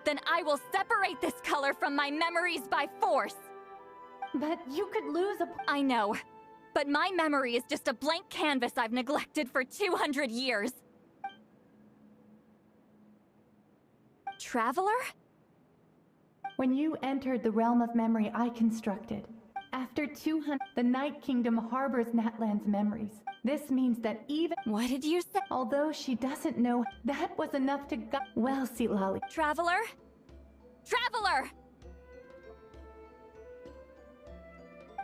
then I will separate this color from my memories by force. But you could lose a... I know, but my memory is just a blank canvas I've neglected for 200 years. Traveler? When you entered the realm of memory I constructed, after 200, the Night Kingdom harbors Natlan's memories. This means that even... What did you say? Although she doesn't know, that was enough to Well, see, Lolly. Traveler? Traveler!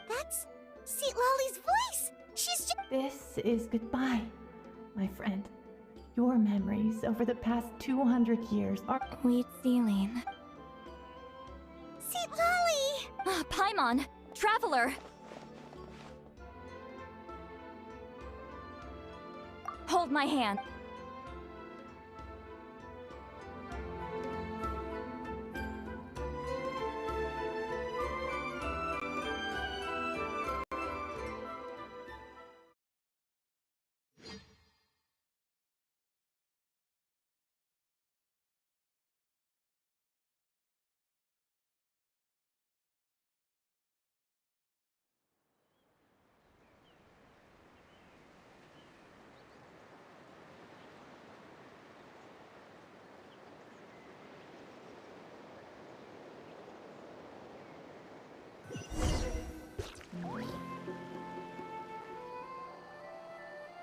That's Seat Lolly's voice! She's just... This is goodbye, my friend. Your memories over the past 200 years are... Wheat Celine. Seat Lolly! Paimon! Traveler! Hold my hand.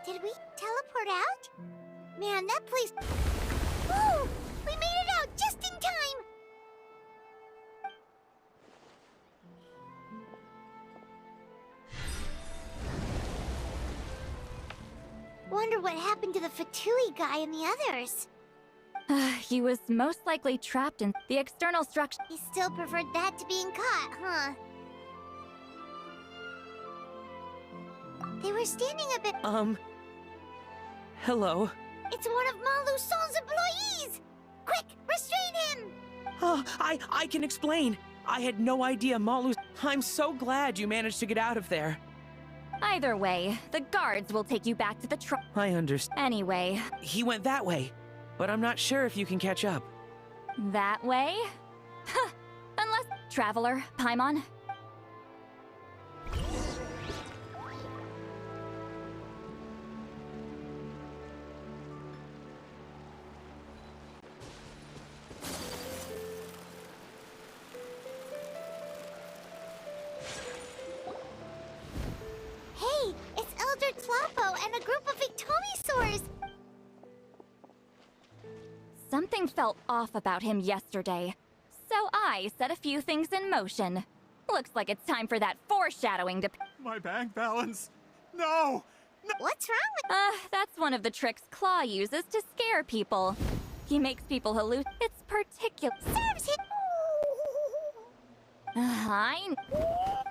Did we teleport out? Man, that place... Woo! We made it out just in time! Wonder what happened to the Fatui guy and the others. He was most likely trapped in the external structure. He still preferred that to being caught, huh? They were standing a bit... Hello? It's one of Maluson's employees! Quick, restrain him! Oh, I can explain. I had no idea Malus... I'm so glad you managed to get out of there. Either way, the guards will take you back to the I understand. Anyway. He went that way, but I'm not sure if you can catch up. That way? Huh. Unless... Traveler, Paimon. Hey, it's Elder Tlapo and a group of Victomisaurs! Something felt off about him yesterday, so I set a few things in motion. Looks like it's time for that foreshadowing to... My bank balance! No! What's wrong with... That's one of the tricks Claw uses to scare people. He makes people hallucinate. It's particular... Serves him!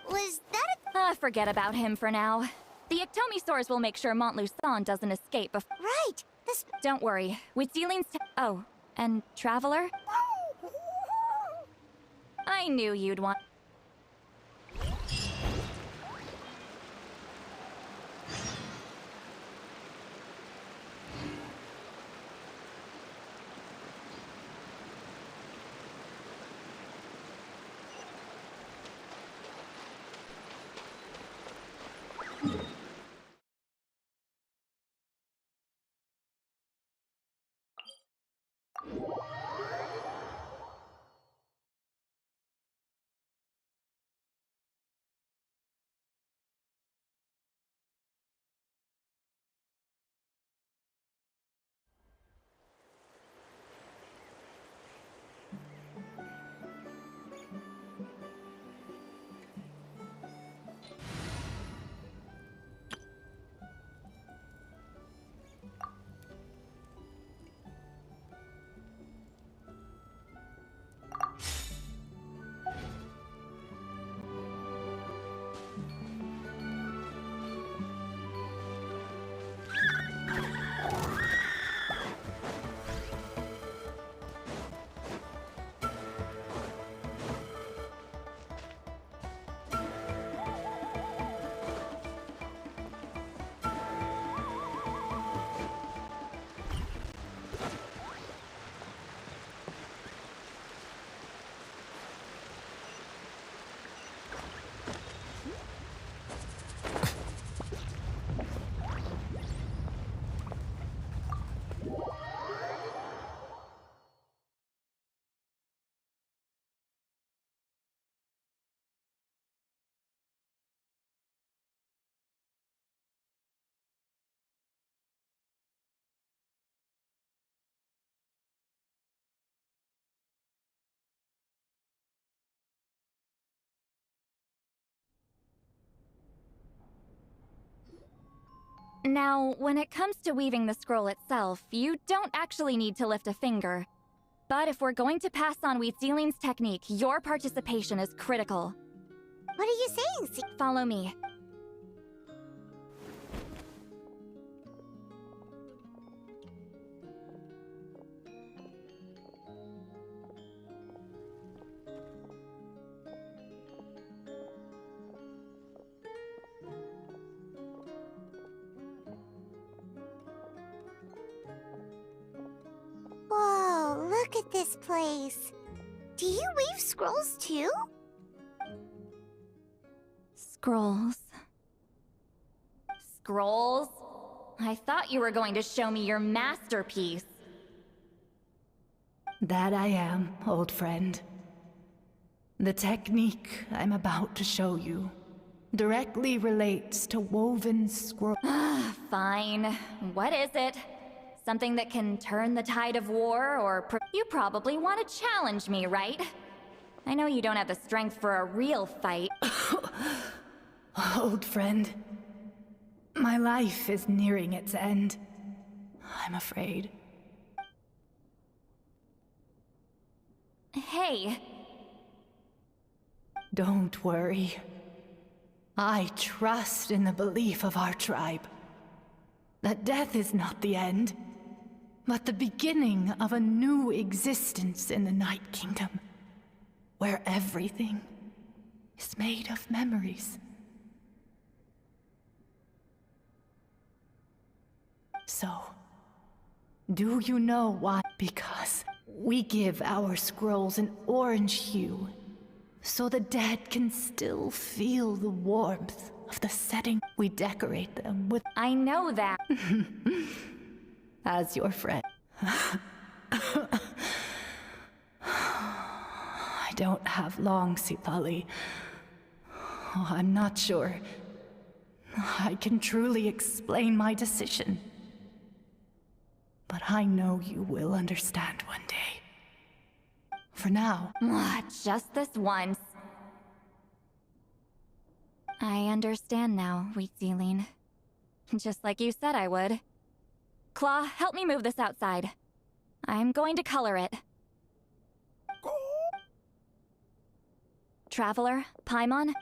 Was that a... forget about him for now. The Ectomisaurs will make sure Montluçon doesn't escape before... Right! This... Don't worry. With Celine's... Oh, and Traveler? I knew you'd want... Now, when it comes to weaving the scroll itself, you don't actually need to lift a finger. But if we're going to pass on Wheat Sealing's technique, your participation is critical. What are you saying, Follow me. Whoa, look at this place. Do you weave scrolls too? Scrolls. Scrolls? I thought you were going to show me your masterpiece. That I am, old friend. The technique I'm about to show you directly relates to woven scroll. Fine. What is it? Something that can turn the tide of war, or you probably want to challenge me, right? I know you don't have the strength for a real fight. Old friend, my life is nearing its end. I'm afraid. Hey. Don't worry. I trust in the belief of our tribe that death is not the end, but the beginning of a new existence in the Night Kingdom, where everything is made of memories. So, do you know why? Because we give our scrolls an orange hue, so the dead can still feel the warmth of the setting. We decorate them with— I know that. As your friend. I don't have long, Sipali. Oh, I'm not sure I can truly explain my decision. But I know you will understand one day. For now. Just this once. I understand now, Wheat Sealing. Just like you said I would. Claw, help me move this outside. I'm going to color it. Traveler, Paimon?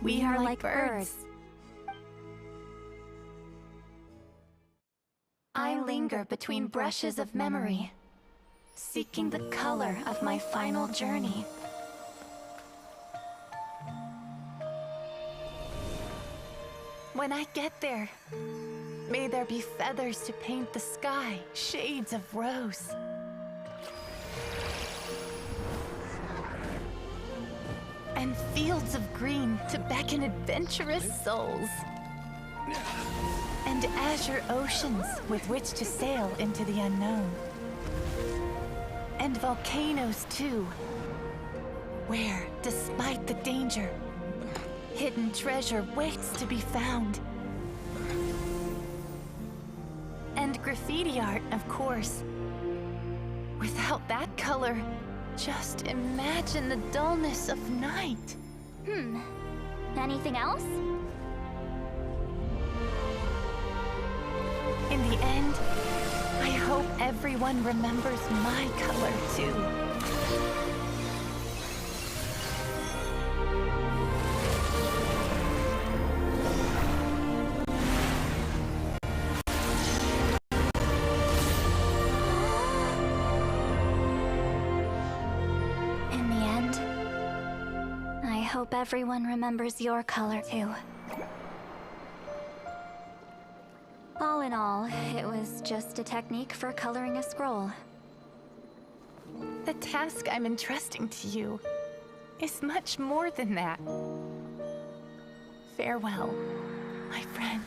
We are like birds. I linger between brushes of memory, seeking the color of my final journey. When I get there, may there be feathers to paint the sky, shades of rose. And fields of green to beckon adventurous souls. And azure oceans with which to sail into the unknown. And volcanoes too, where, despite the danger, hidden treasure waits to be found. And graffiti art, of course. Without that color, just imagine the dullness of night. Anything else? In the end, I hope everyone remembers my color too. hope everyone remembers your color too. All in all, it was just a technique for coloring a scroll. The task I'm entrusting to you is much more than that. Farewell, my friend.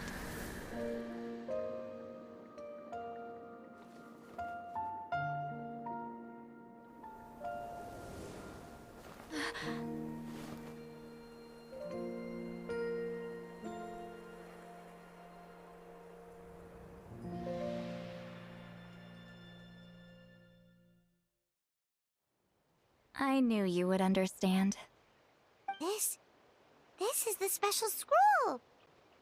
I knew you would understand. This is the special scroll.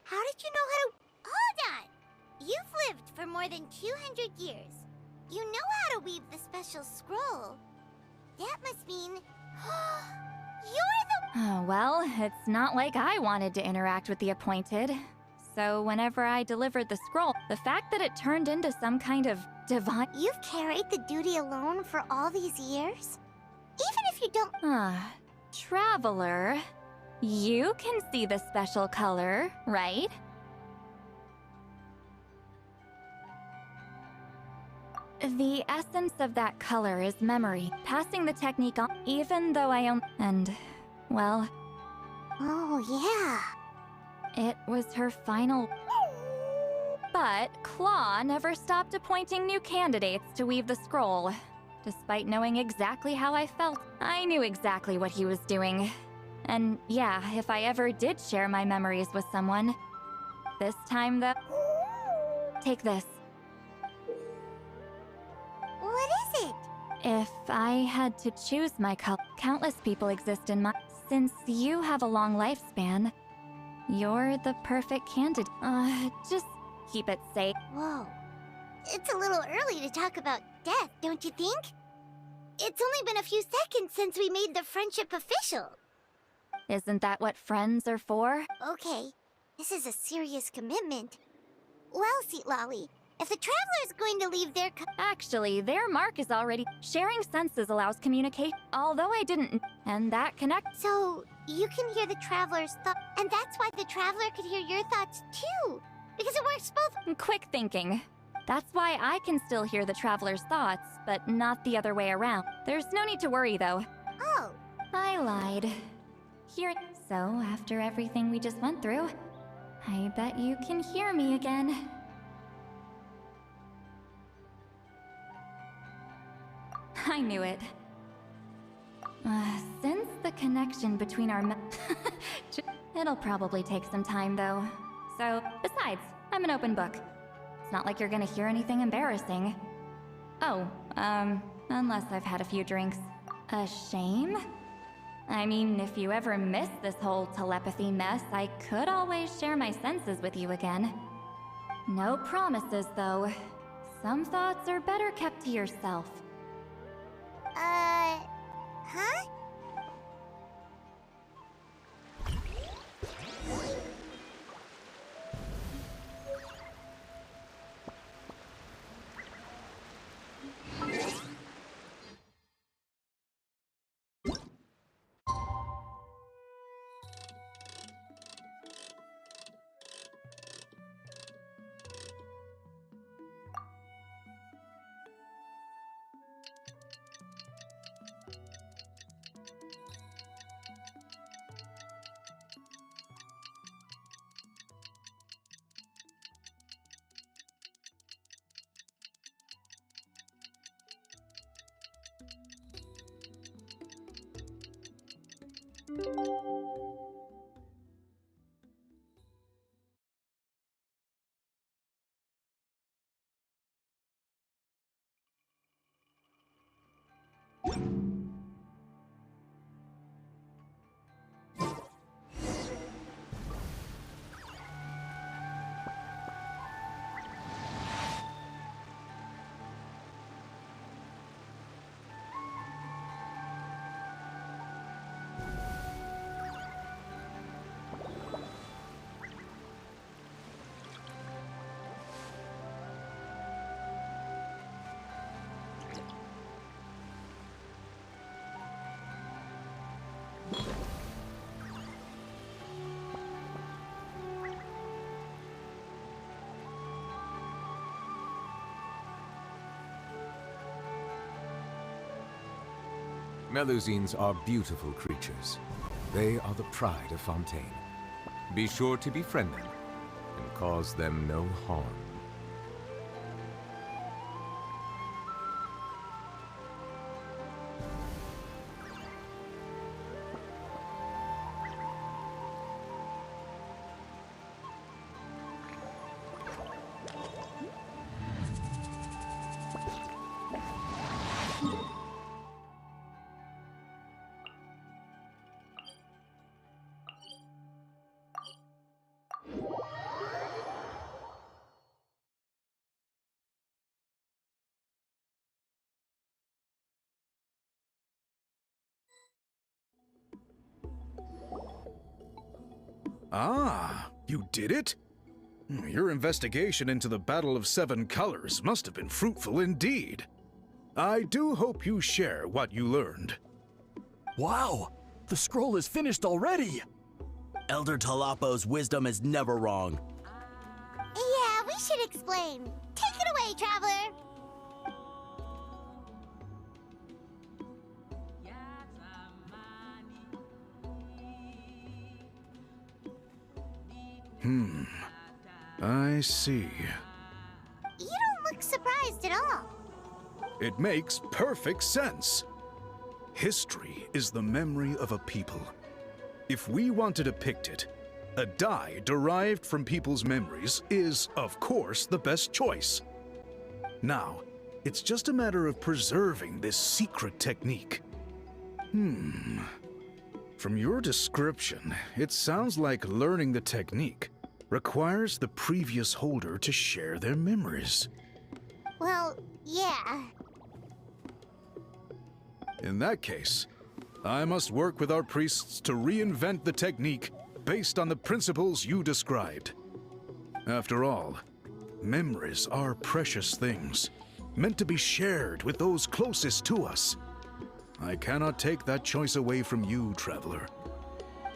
How did you know how to... Hold on! You've lived for more than 200 years. You know how to weave the special scroll. That must mean... You're the... Oh, well, it's not like I wanted to interact with the Appointed. So whenever I delivered the scroll, the fact that it turned into some kind of divine... You've carried the duty alone for all these years? Even if you don't... Traveler, you can see the special color, right? The essence of that color is memory, passing the technique on, even though I own... And, well... Oh, yeah. It was her final... But Claw never stopped appointing new candidates to weave the scroll. Despite knowing exactly how I felt, I knew exactly what he was doing. And yeah, if I ever did share my memories with someone, this time Take this. What is it? If I had to choose my color, countless people exist in my... Since you have a long lifespan, you're the perfect candidate. Just keep it safe. Whoa. It's a little early to talk about death, don't you think? It's only been a few seconds since we made the friendship official. Isn't that what friends are for? Okay, this is a serious commitment. Well, Seat Lolly, if the Traveler's going to leave their Actually, their mark is already... Sharing senses allows communicate, although I didn't... And that connects... So, you can hear the Traveler's thoughts, and that's why the Traveler could hear your thoughts too, because it works both... Quick thinking. That's why I can still hear the Traveler's thoughts, but not the other way around. There's no need to worry, though. Oh. I lied. Here... So, after everything we just went through, I bet you can hear me again. I knew it. Since the connection between our it'll probably take some time, though. So, besides, I'm an open book. It's not like you're gonna hear anything embarrassing. Oh, unless I've had a few drinks. A shame? I mean, if you ever miss this whole telepathy mess, I could always share my senses with you again. No promises, though. Some thoughts are better kept to yourself. Huh? Melusines are beautiful creatures. They are the pride of Fontaine. Be sure to befriend them and cause them no harm. Ah, you did it? Your investigation into the Battle of Seven Colors must have been fruitful indeed. I do hope you share what you learned. Wow! The scroll is finished already! Elder Talapo's wisdom is never wrong. Yeah, we should explain. Take it away, Traveler! I see. You don't look surprised at all. It makes perfect sense. History is the memory of a people. If we want to depict it, a dye derived from people's memories is, of course, the best choice. Now, it's just a matter of preserving this secret technique. From your description, it sounds like learning the technique requires the previous holder to share their memories. Well, yeah. In that case, I must work with our priests to reinvent the technique based on the principles you described. After all, memories are precious things, meant to be shared with those closest to us. I cannot take that choice away from you, Traveler.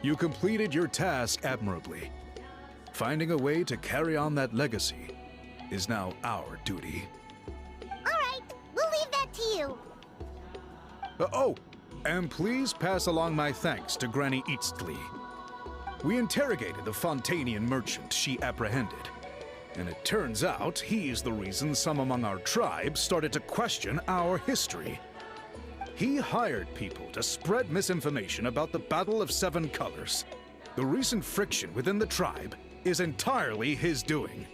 You completed your task admirably. Finding a way to carry on that legacy is now our duty. All right, we'll leave that to you. Oh, and please pass along my thanks to Granny Eastly. We interrogated the Fontainian merchant she apprehended, and it turns out he's the reason some among our tribe started to question our history. He hired people to spread misinformation about the Battle of Seven Colors. The recent friction within the tribe is entirely his doing.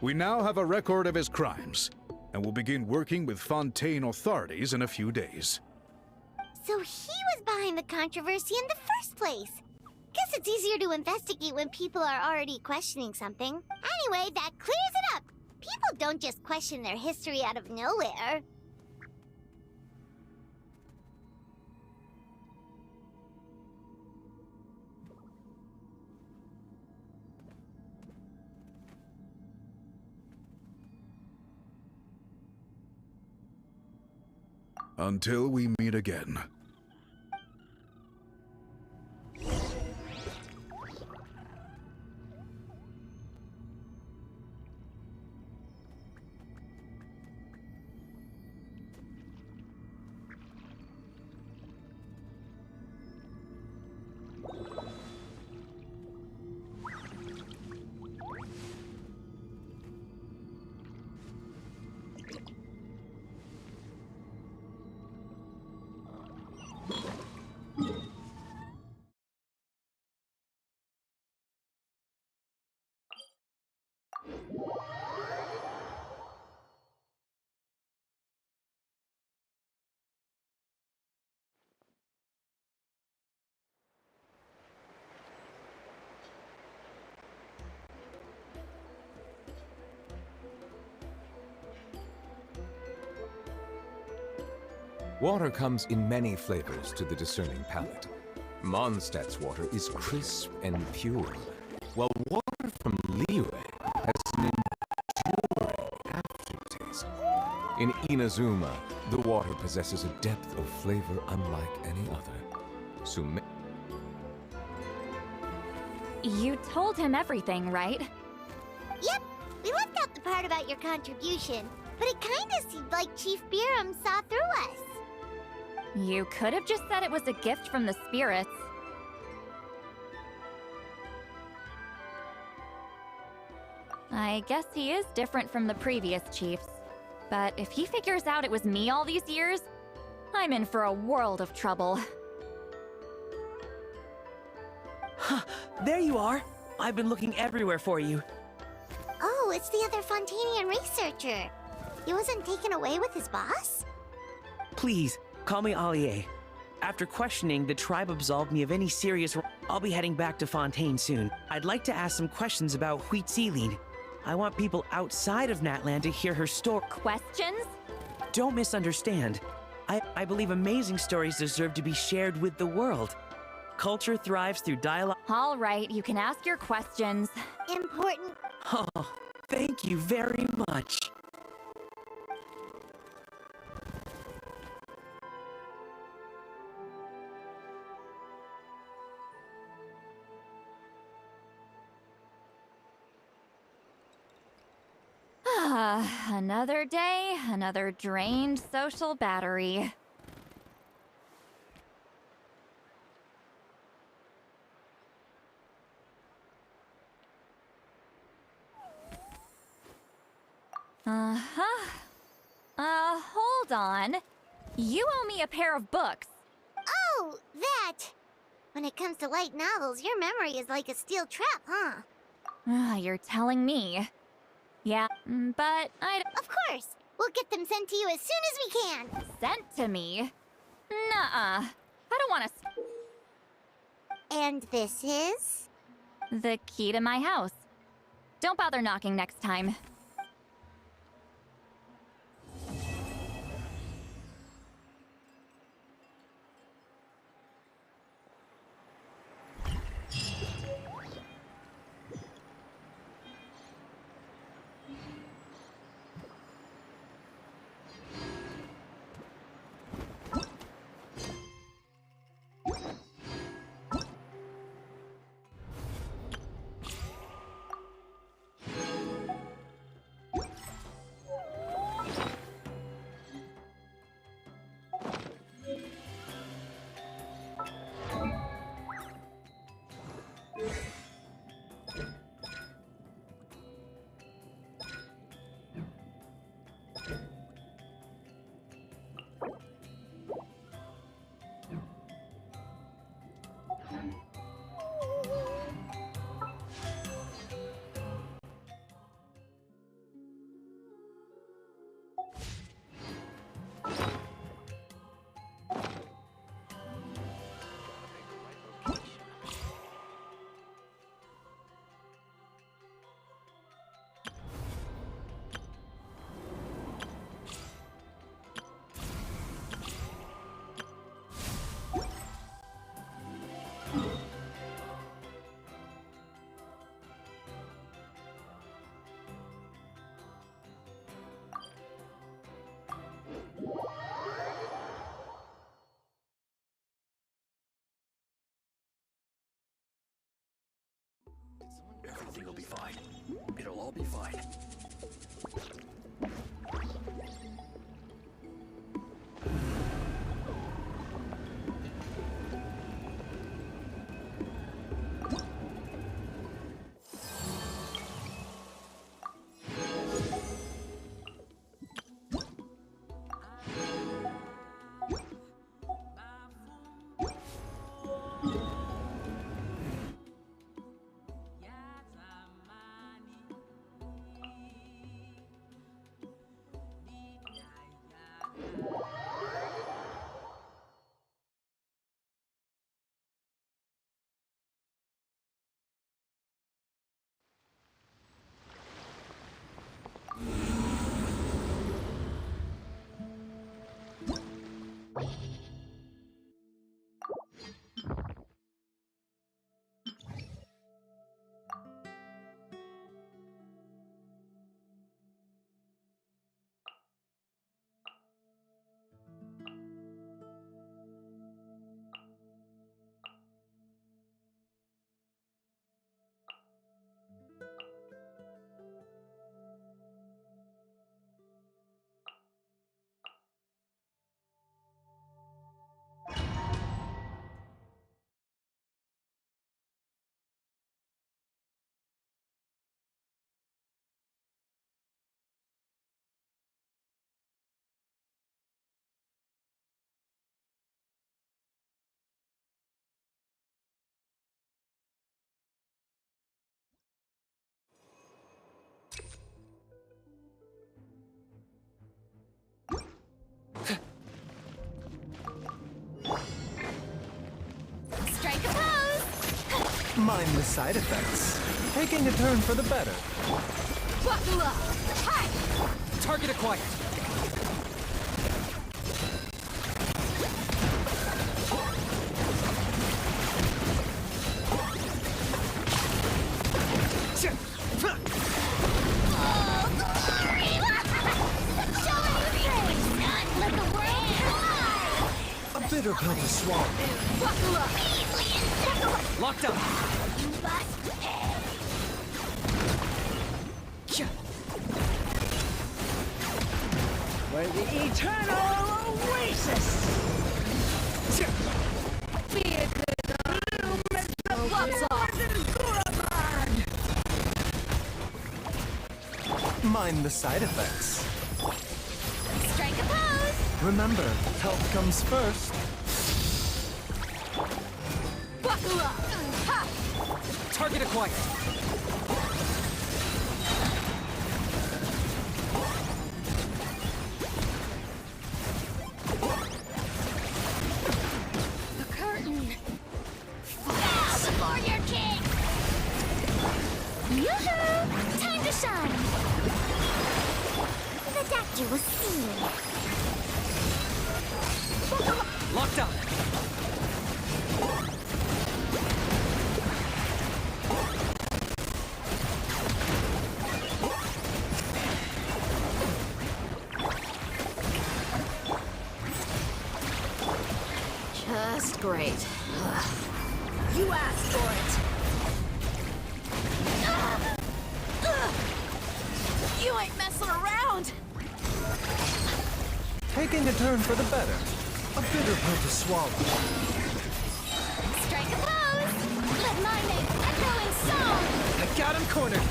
We now have a record of his crimes, and will begin working with Fontaine authorities in a few days. So he was behind the controversy in the first place. Guess it's easier to investigate when people are already questioning something. Anyway, that clears it up. People don't just question their history out of nowhere. Until we meet again. Water comes in many flavors to the discerning palate. Mondstadt's water is crisp and pure, while water from Liyue has an enduring aftertaste. In Inazuma, the water possesses a depth of flavor unlike any other. You told him everything, right? Yep, we left out the part about your contribution, but it kinda seemed like Chief Biram saw through us. You could have just said it was a gift from the spirits. I guess he is different from the previous chiefs. But if he figures out it was me all these years, I'm in for a world of trouble. Huh, there you are. I've been looking everywhere for you. Oh, it's the other Fontanian researcher. He wasn't taken away with his boss? Please, call me Allier. After questioning, the tribe absolved me of any serious... I'll be heading back to Fontaine soon. I'd like to ask some questions about Wheat Sealing. I want people outside of Natland to hear her story. Questions? Don't misunderstand. I believe amazing stories deserve to be shared with the world. Culture thrives through dialogue. All right, you can ask your questions. Important. Oh, thank you very much. Another day, another drained social battery. Hold on. You owe me a pair of books. Oh, that! When it comes to light novels, your memory is like a steel trap, huh? You're telling me. Yeah, but Of course! We'll get them sent to you as soon as we can! Sent to me? Nuh-uh. I don't want to... And this is? The key to my house. Don't bother knocking next time. Everything will be fine. It'll all be fine. Mind the side effects. Taking a turn for the better. Buckle up! Hi! Target acquired. A bitter pill to swallow. Buckle up! Locked up. You must pay. Where the eternal oasis! Be a good bloom as the blood Mind the side effects. Strike a pose. Remember, health comes first. Buckle up! Ha! Target acquired. The curtain. Bow before your king. Yoo-hoo! Time to shine. The doctor will see you. Locked up. Just great. You asked for it. You ain't messing around! Taking a turn for the better. A bitter pill to swallow. Strike a pose. Let my name echo in song. I got him cornered.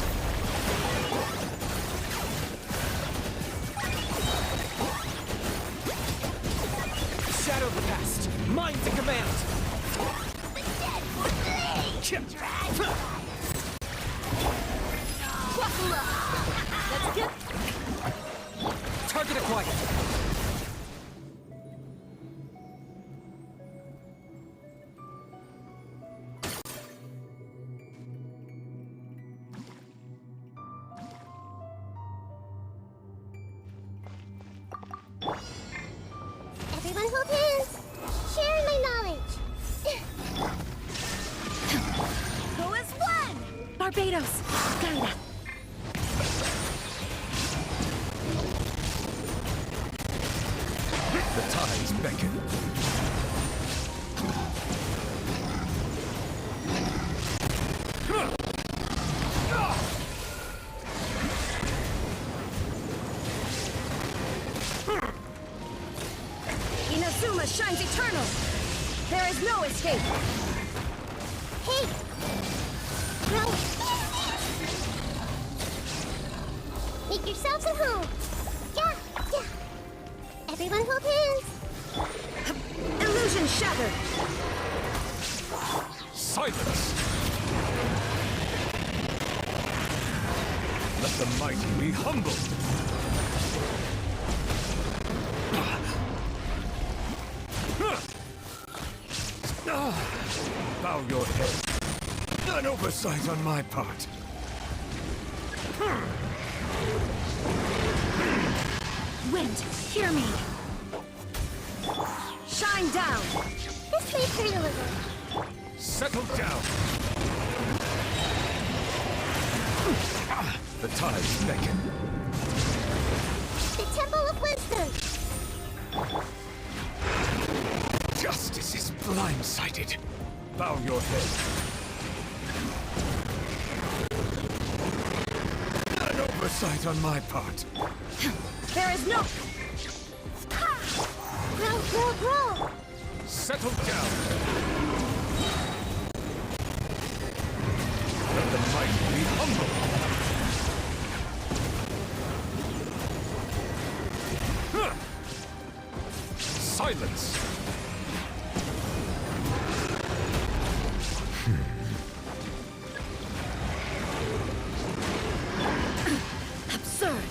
Shadow the past. Mind to command. The dead will bleed. Buckle up! Let's get... Target acquired. Everyone hold hands. Share my knowledge. Go as one. Barbados! Gaia! The tides beckon. Inazuma shines eternal! There is no escape! Hey. Bro. Make yourselves at home. Yeah, yeah. Everyone hold hands. Illusion shattered! Silence! Let the mighty be humbled! Bow your head. An oversight on my part. Wind, hear me! Shine down! This way, journalism. Settle down! The tides beckon. The Temple of Wisdom. Justice is blindsided. Bow your head. An oversight on my part. There is no... Grow. Settle down. Let the mighty be humble. Silence. Absurd!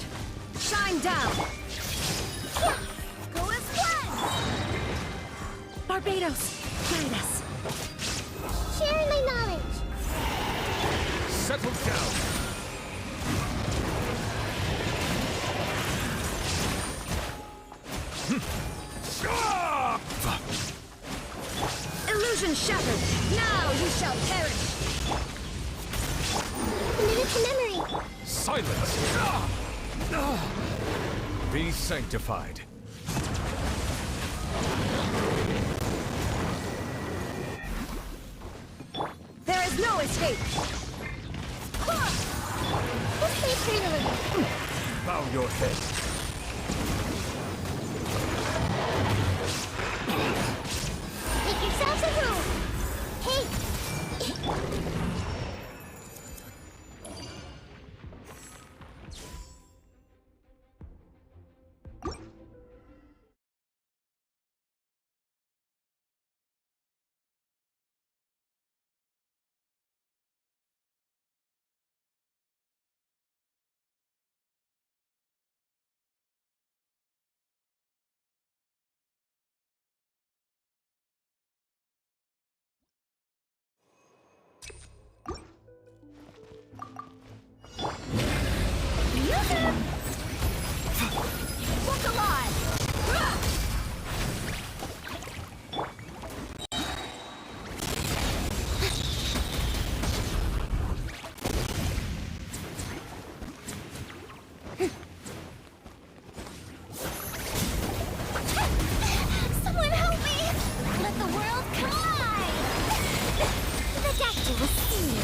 Shine down! Go as one. Barbados, guide us. Share my knowledge. Illusion shattered! Now you shall perish! Committed to memory! Silence! Be sanctified. There is no escape! This place for you to live. Bow your head. Make yourselves a room! Hey! Look alive! Someone help me! Let the world collide! The doctor will see you.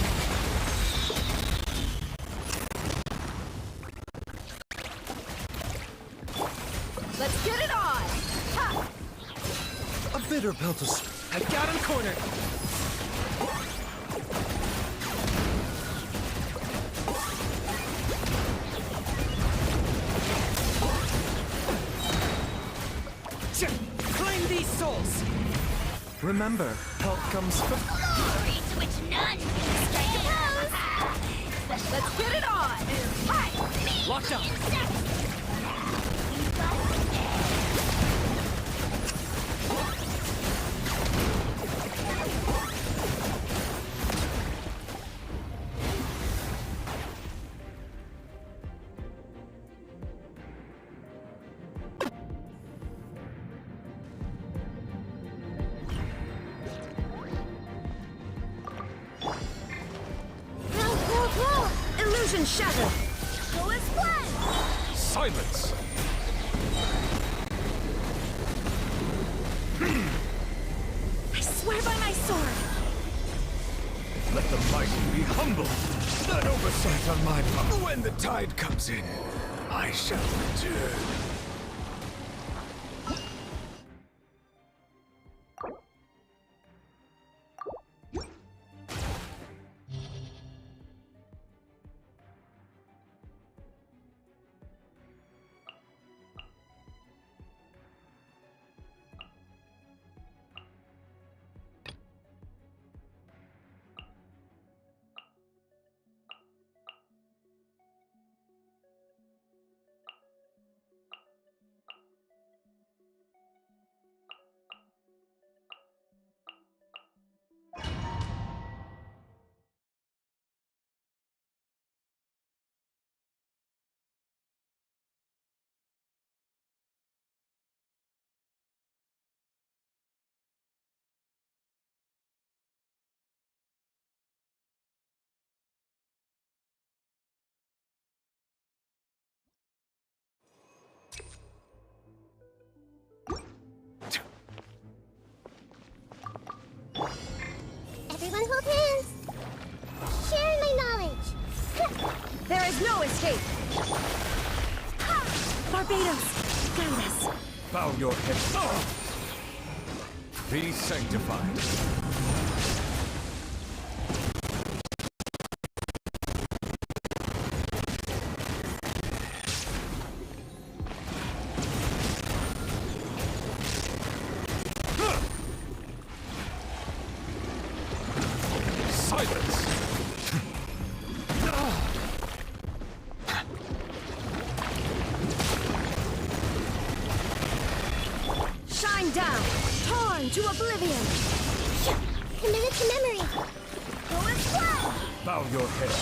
Let's get it on! Ha! A bitter Peltus. I've got him cornered. Claim these souls! Remember, help comes first. Glory to which none can stand! Let's get it on! Hi! Locked up! Illusion shattered! Go as one! Silence! I swear by my sword! Let the mighty be humble. Not oversight on my part. When the tide comes in, I shall return. Everyone hold hands! Share my knowledge! There is no escape! Barbados, guide us. Bow your head. Be sanctified. Shine down! Torn to oblivion! Committed to memory! Go as one! Bow your head.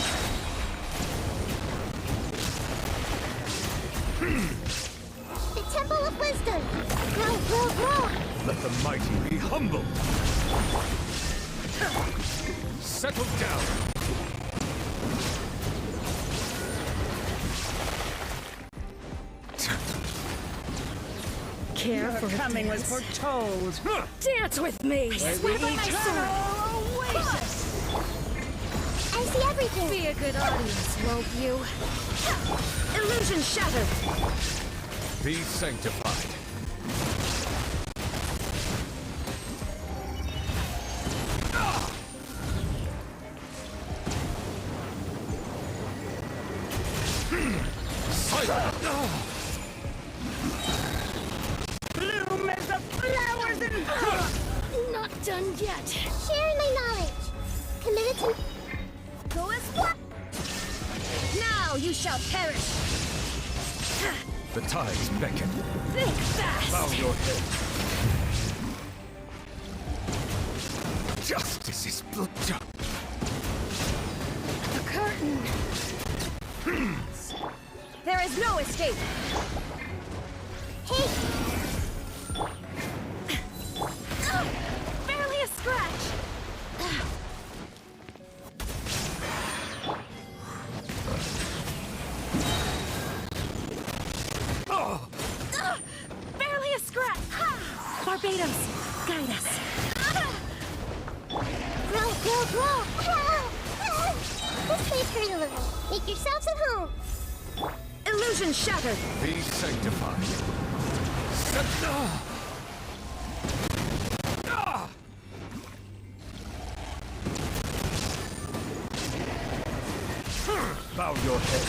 The Temple of Wisdom! Grow, grow, grow! Let the mighty be humble. Settle down. Careful. Your coming was foretold. Dance with me! I swear by my sword! Oasis! I see everything! Be a good audience, won't you? Illusion shattered! Be sanctified. Bloom as the flowers in... Not done yet. Sharing my knowledge. Committed to... Go as what? Now you shall perish. The tides beckon. Think fast. Bow your head. Justice is blood. The curtain. There is no escape. Hey! Barely a scratch. Barely a scratch. Barbados, guide us. Grow, grow, grow! This place hurt a little. Make yourselves at home. Illusion shattered. Be sanctified. Bow your head.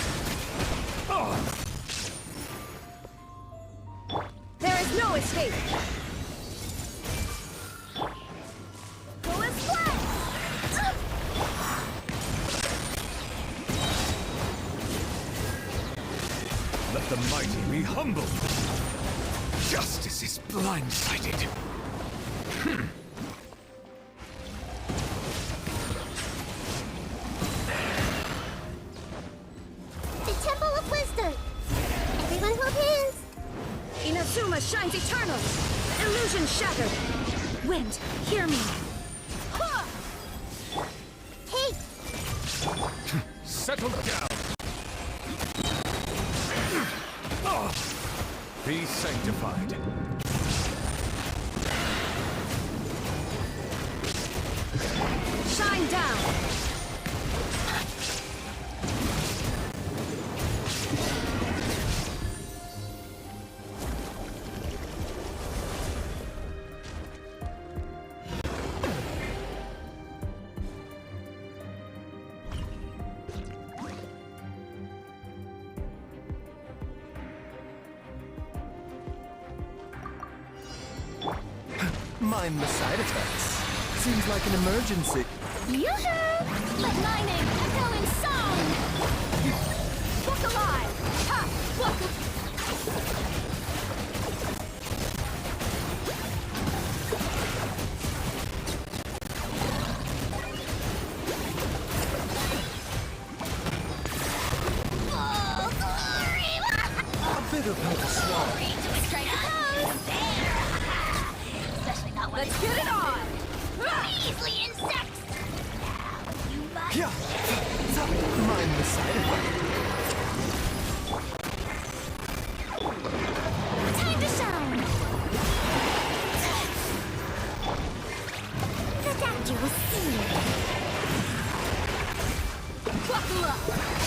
There is no escape. Go as planned. Let the mighty be humble. Justice is blindsided. The Temple of Wisdom. Everyone hold hands. Inazuma shines eternal. Illusion shattered. Wind, hear me. Hey! Settle down. Be sanctified. Shine down. Mind the side effects. Seems like an emergency. Yoo-hoo! Let my name echo in song! Look alive. Ha! Look. A bit of help to swallow. Let's get it on. Measly insects! You must... Yeah. Mind the side effect. Time to shine! The doctor will see you. Buckle up.